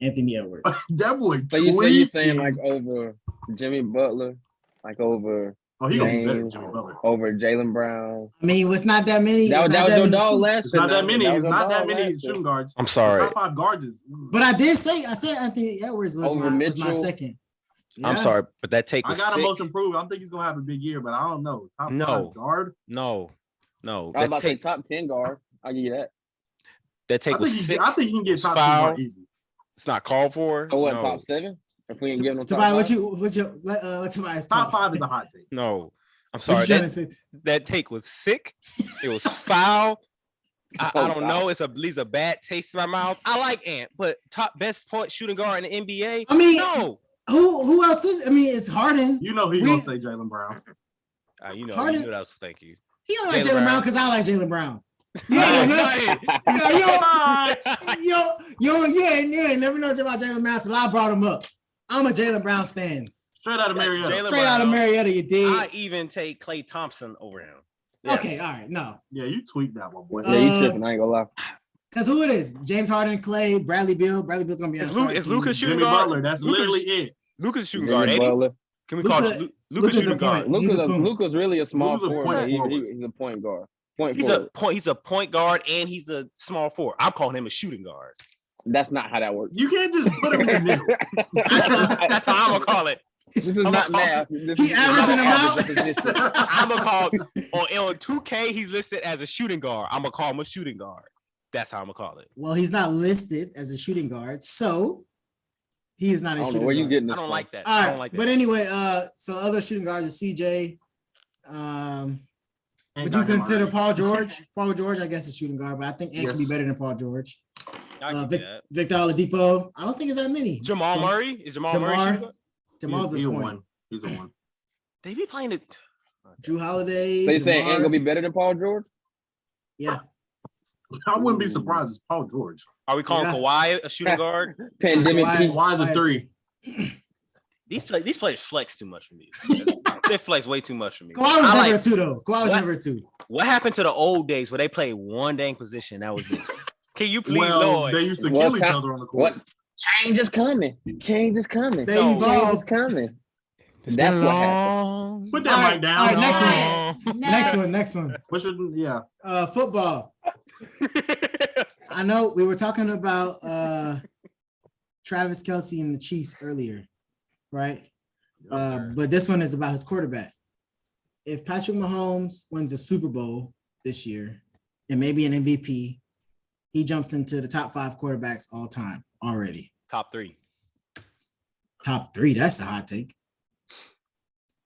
Anthony Edwards. That boy. So you saying like over Jimmy Butler, like over he gonna be better than James, Jimmy Butler. over Jalen Brown. I mean, it's not that many. That was your dog last It's year. not that many. That It's was not your that dog many last year. shooting guards. I'm The sorry. top 5 guards is. But I said Anthony Edwards was Over my Mitchell. second. I'm Yeah. sorry, but that take I was got him sick. most improved. I think he's gonna have a big year, but I don't know. Top No. 5 guard. No. I was That about to say take, top 10 guard. I'll give you that. that I take think, was sick. I think he can get top 2 Foul. guard easy. It's not called for. So what, No. top 7? If we ain't giving them top Tobias, 5? what's your let Tobias Top talk. 5 is a hot take. No. I'm What sorry. you trying to say? That take was sick. It was foul. I don't Oh, know. It leaves a bad taste in my mouth. I like Ant, but top best point shooting guard in the NBA. I mean, no. who else is? I mean, it's Harden. You know he's We- gonna say Jalen Brown. You know Harden- that was thank you. He don't like Jalen Jalen Brown Brown. because I like Jalen Brown. No, Yeah, no. you ain't never know about Jalen Brown till I brought him up. I'm a Jalen Brown stan. Straight out of Marietta. Jalen Straight out of Brown. Marietta, you dig? I even take Klay Thompson over him. Yes. Okay, all right, no. Yeah, you tweaked that one, boy. Yeah, you tripping. I ain't gonna lie. Because who it is? James Harden, Clay, Bradley Beal. Bradley Beal's gonna be on the starting Is team. Lucas shooting Jimmy guard? Butler. That's Lucas- literally it. Lucas shooting Jimmy guard, ain't he? Butler. Can we call Luka- Lucas Luka's shooting a guard? point. He's a point. Luka's really a small Luka's a forward. point but forward. He's a point guard. Point He's forward. he's a point guard and he's a small forward. I'm calling him a shooting guard. That's not how that works. You can't just put him in the middle. That's how I'm gonna call it. This is I'm not a- math. This He is averaging them out? position. I'm gonna call on 2K. He's listed as a shooting guard. I'm gonna call him a shooting guard. That's how I'm gonna call it. Well, he's not listed as a shooting guard, so he is not I a don't know shooting where you guard. getting this I don't from. like that. All I right, don't like that. but anyway, so other shooting guards is CJ. Would you consider Paul George? Paul George, I guess, is shooting guard, but I think Ant can be Yes. better than Paul George. I can do that. Victor Oladipo. I don't think it's that many. Jamal Murray is Jamal Murray. Jamar. shooting guard? Jamal's He's a a point. one. He's a one. They be playing it. Drew Holiday. So you saying DeMar. Ant gonna be better than Paul George? Yeah. I wouldn't be surprised. It's Paul George. Are we calling Kawhi a shooting guard? Pandemic peak. Kawhi's a 3. These players flex too much for me. They flex way too much for me. Kawhi was never a 2 though. Kawhi was never a 2. What happened to the old days where they played one dang position? That was it. Can you please, Lord? They used to kill each other on the court. What? Change is coming. Change is coming. They Change evolved. is coming. That's what happened. Put that mic down. All right, next one. Football. I know we were talking about Travis Kelce and the Chiefs earlier, right? But this one is about his quarterback. If Patrick Mahomes wins the Super Bowl this year and maybe an MVP, he jumps into the top 5 quarterbacks all time already. Top 3. Top 3, that's a hot take.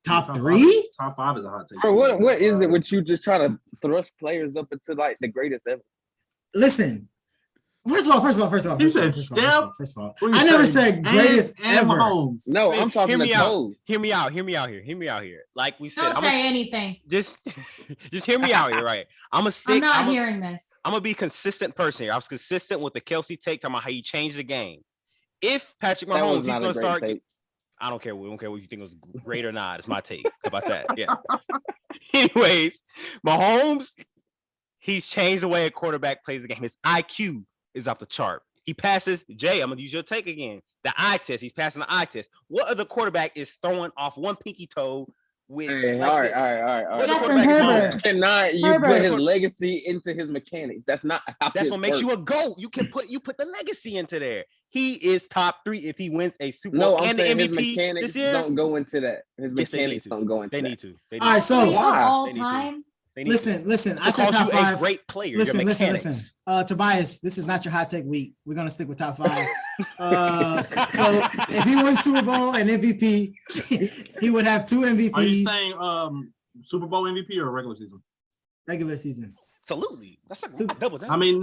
Top 3? Top 5 is a hot take. Bro, what is it with you just trying to thrust players up into like the greatest ever? Listen, first of all. He said Steph. First of all, I never said greatest ever. Mahomes. No, I'm talking about Hear me out here. Like we said, Don't say anything. Just hear me out here, right? I'm not hearing this. I'm gonna be a consistent person here. I was consistent with the Kelce take, talking about how he changed the game. If Patrick Mahomes, he's gonna start. Take. I don't care. We don't care what you think was great or not. It's my take. How about that? Yeah. Anyways, Mahomes, he's changed the way a quarterback plays the game. His IQ is off the chart. He passes. Jay, I'm gonna use your take again. The eye test. He's passing the eye test. What other quarterback is throwing off one pinky toe with? Hey, all right. Justin Herbert. You cannot put his legacy into his mechanics. That's not how That's it what makes works. you a GOAT. You put the legacy into there. He is top 3 if he wins a Super Bowl and the saying his MVP mechanics this year. Don't go into that. His Yes, mechanics don't go into They that. need to. All right, so All time. Listen. I said top 5. A great player. Listen. Tobias, this is not your hot take week. We're gonna stick with top 5. So if he wins Super Bowl and MVP, he would have 2 MVPs. Are you saying Super Bowl MVP or regular season? Regular season. Absolutely. That's like double down. I mean,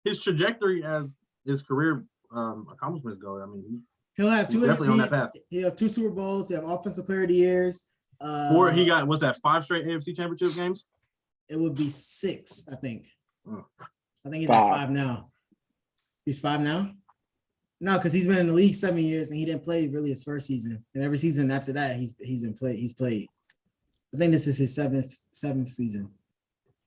his trajectory as his career accomplishments go. I mean, he'll have 2 definitely on that MVPs. path. He'll have 2 Super Bowls. He'll have Offensive Player of the Years. He got 5 straight AFC Championship games? It would be 6, I think. Oh. I think he's at 5 now. He's 5 now? No, because he's been in the league 7 years and he didn't play really his first season. And every season after that, he's played. I think this is his seventh season.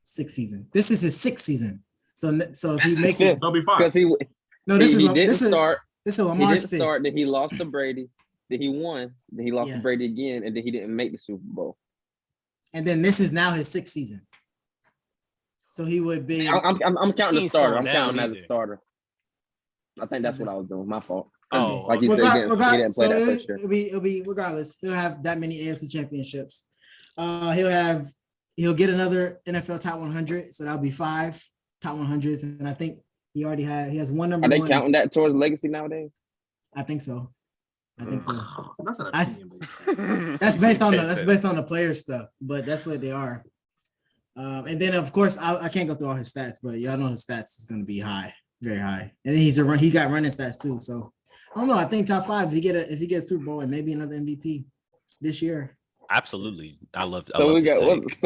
6th season. This is his 6th season. So if he makes it, he'll be 5. Because he didn't start. This is Lamar's 5th. Start. Then he lost to Brady. Then he won. Then he lost to Brady again, and then he didn't make the Super Bowl. And then this is now his 6th season. So he would be. I'm counting the starter. I'm counting as a starter. I think that's what I was doing. My fault. Oh, like you said, he didn't play that first year. It'll be regardless. He'll have that many AFC championships. He'll get another NFL top 100. So that'll be 5 top 100s. And I think he has one number. Are they 1. counting that towards legacy nowadays? I think so. That's That's based on the player stuff, but that's what they are. And then of course I can't go through all his stats, but y'all know his stats is going to be high, very high. And then he got running stats too. So I don't know. I think top 5 if he gets Super Bowl and maybe another MVP this year. Absolutely, I love. So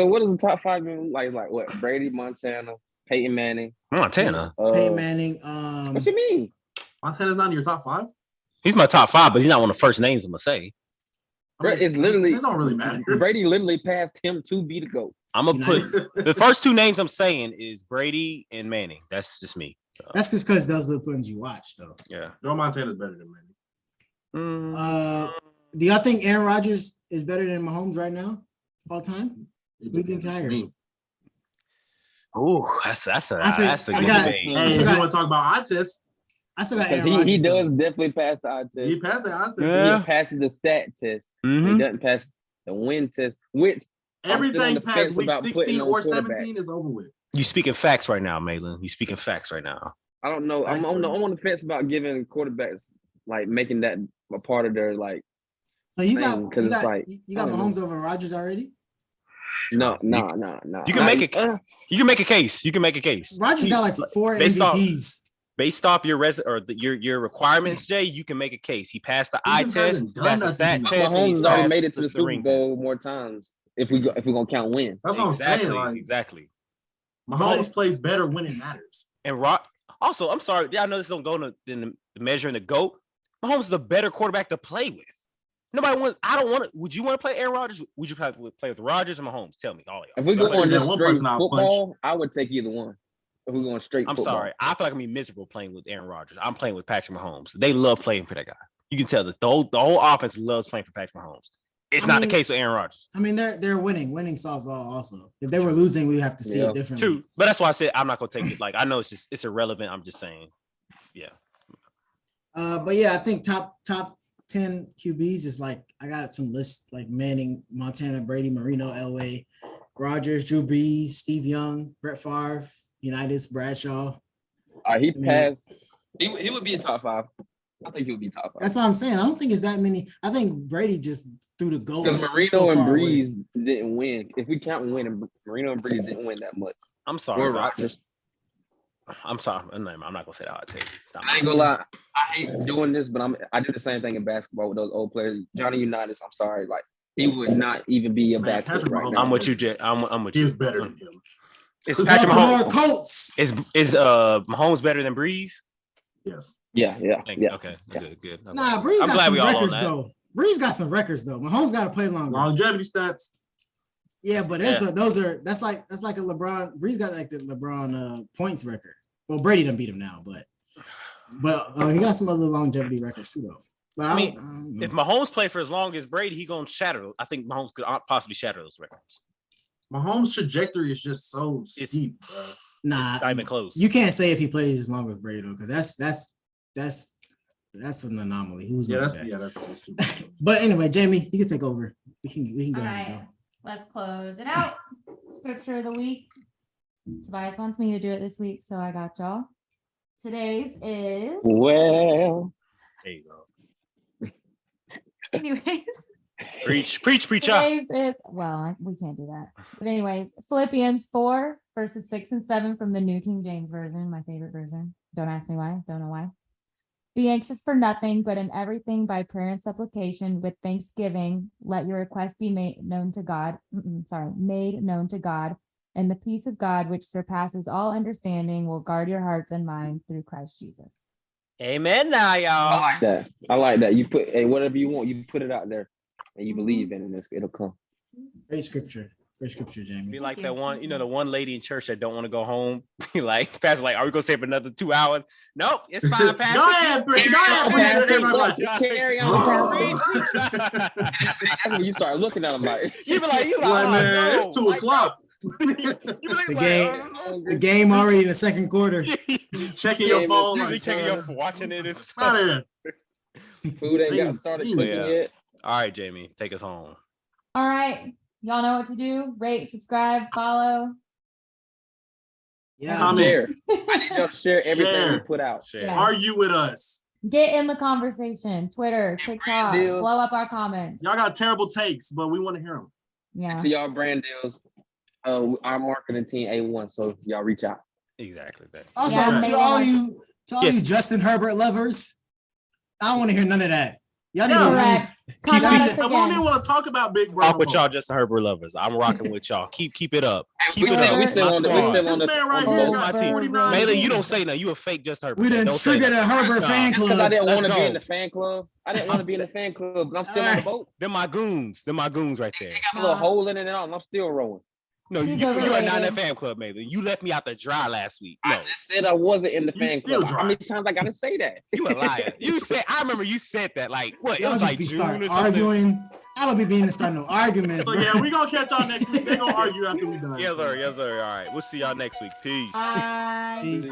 what does the top 5 mean? Like what? Brady, Montana, Peyton Manning. Peyton Manning. What you mean? Montana's not in your top 5? He's my top 5, but he's not one of the first names I'm gonna say. Bro, it's literally. It don't really matter. Brady literally passed him to be the GOAT. I'm gonna put the first 2 names I'm saying is Brady and Manning. That's just me. So. That's just because those are the ones you watch, though. Yeah. Joe Montana's better than Manning. Do y'all think Aaron Rodgers is better than Mahomes right now, all time? Who do you think higher? Oh, that's a good debate. Hey, if you want to talk about eye test, I still got Aaron Rodgers. He does definitely pass the eye test. He passed the eye test. Yeah. He passes the stat test. Mm-hmm. He doesn't pass the win test, which everything past week 16 or 17 is over with. You speaking facts right now, Malin. You speaking facts right now. I don't know. I'm on the fence about giving quarterbacks like making that a part of their like. So you got Mahomes over Rodgers already? No. You can make it. You can make a case. You can make a case. Rodgers got like 4 MVPs. Based off your your requirements, Jay, you can make a case. He passed the eye test, passed the stat test. Mahomes already made it to the Super Bowl more times. If we're gonna count wins, that's what I'm saying. Exactly. Mahomes plays better when it matters. And also, I'm sorry, I know this don't go in the measuring the GOAT. Mahomes is a better quarterback to play with. Nobody wants. I don't want to. Would you want to play Aaron Rodgers? Would you play with Rodgers or Mahomes? Tell me, all y'all. If we go on just straight football, I would take either one. If we're going straight I'm football. sorry. I feel like I'm be miserable playing with Aaron Rodgers. I'm playing with Patrick Mahomes. They love playing for that guy. You can tell that the whole offense loves playing for Patrick Mahomes. It's not the case with Aaron Rodgers. I mean, they're winning. Winning solves all. Also, if they were losing, we have to see it differently. True, but that's why I said I'm not gonna take it. Like I know it's irrelevant. I'm just saying, yeah. But yeah, I think top 10 QBs is like I got some lists like Manning, Montana, Brady, Marino, Elway, Rodgers, Drew Brees, Steve Young, Brett Favre, United's Bradshaw. He passed. He would be a top 5. I think he would be top 5. That's what I'm saying. I don't think it's that many. I think Brady just threw the goal. Because Marino and Breeze didn't win. If we count winning, Marino and Breeze didn't win that much. I'm sorry. Or Rodgers. I'm sorry. I'm not gonna say that. I'll take it. I ain't gonna lie. I hate doing this, but I do the same thing in basketball with those old players. Johnny Unitas, I'm sorry. Like he would not even be a backup right now. I'm with you, Jay. I'm with you. He's better than him. Is Patrick Mahomes Colts. Is Mahomes better than Breeze? Yes. Yeah. Okay. Good. Nah, Breeze got some records though. Breeze got some records though. Mahomes got to play longer. Longevity stats. Yeah, but that's like a LeBron. Breeze got like the LeBron points record. Well, Brady done beat him now, but he got some other longevity records too though. But I mean, if Mahomes play for as long as Brady, he gonna shatter. I think Mahomes could possibly shatter those records. Mahomes' trajectory is just so steep, bro. Nah, it's not even close. You can't say if he plays as long as Brady though, because that's an anomaly. Who's that's But anyway, Jamie, you can take over. We can go ahead and go. Let's close it out. Scripture of the week. Tobias wants me to do it this week, so I got y'all. Today's is well. There you go. Anyways. Preach up. We can't do that. But anyways, Philippians 4 verses 6 and 7 from the New King James Version, my favorite version. Don't ask me why. Don't know why. Be anxious for nothing, but in everything by prayer and supplication with thanksgiving, let your requests be made known to God. And the peace of God, which surpasses all understanding, will guard your hearts and minds through Christ Jesus. Amen now, y'all. I like that. You put whatever you want, you put it out there and you believe in it, it'll come. Great scripture, Jamie. Be like that one, the one lady in church that don't want to go home. Like, pastor, like, are we gonna stay for another 2 hours? Nope, it's fine, pastor. Go ahead, carry on, pastor. That's when you start looking at them like, you be like, man, it's 2 o'clock. The game already in the second quarter. Checking your phone, watching it. It's food ain't got started cooking yet. All right, Jamie, take us home. All right, y'all know what to do. Rate, subscribe, follow. Yeah, share. I need y'all to share everything we put out. Yes. Argue with us. Get in the conversation. Twitter, TikTok, blow up our comments. Y'all got terrible takes, but we want to hear them. Yeah. To y'all brand deals. Our marketing team A1, so y'all reach out. Exactly. Also, to all you Justin Herbert lovers, I don't want to hear none of that. Y'all need I don't even want to talk about Big Bro. Talk with y'all, Justin Herbert lovers. I'm rocking with y'all. Keep it up. We still on this man right here got 49. Maylee, you don't say no. You a fake Justin Herbert. We done triggered a Herbert fan club. Because I didn't want to be in the fan club. I didn't want to be in the fan club, but I'm still on the boat. They're my goons. right there. They got a little hole in it and all, and I'm still rolling. No, you are not in that fan club, maybe. You left me out the dry last week. No. I just said I wasn't in the fan club. How many times I gotta say that? You a liar. I remember you said that. Like what? It was like June or arguing. I don't be being to start no arguments. So yeah, we gonna catch y'all next week. They gonna argue after we done. Yes, sir. All right, we'll see y'all next week. Peace. Bye. Peace.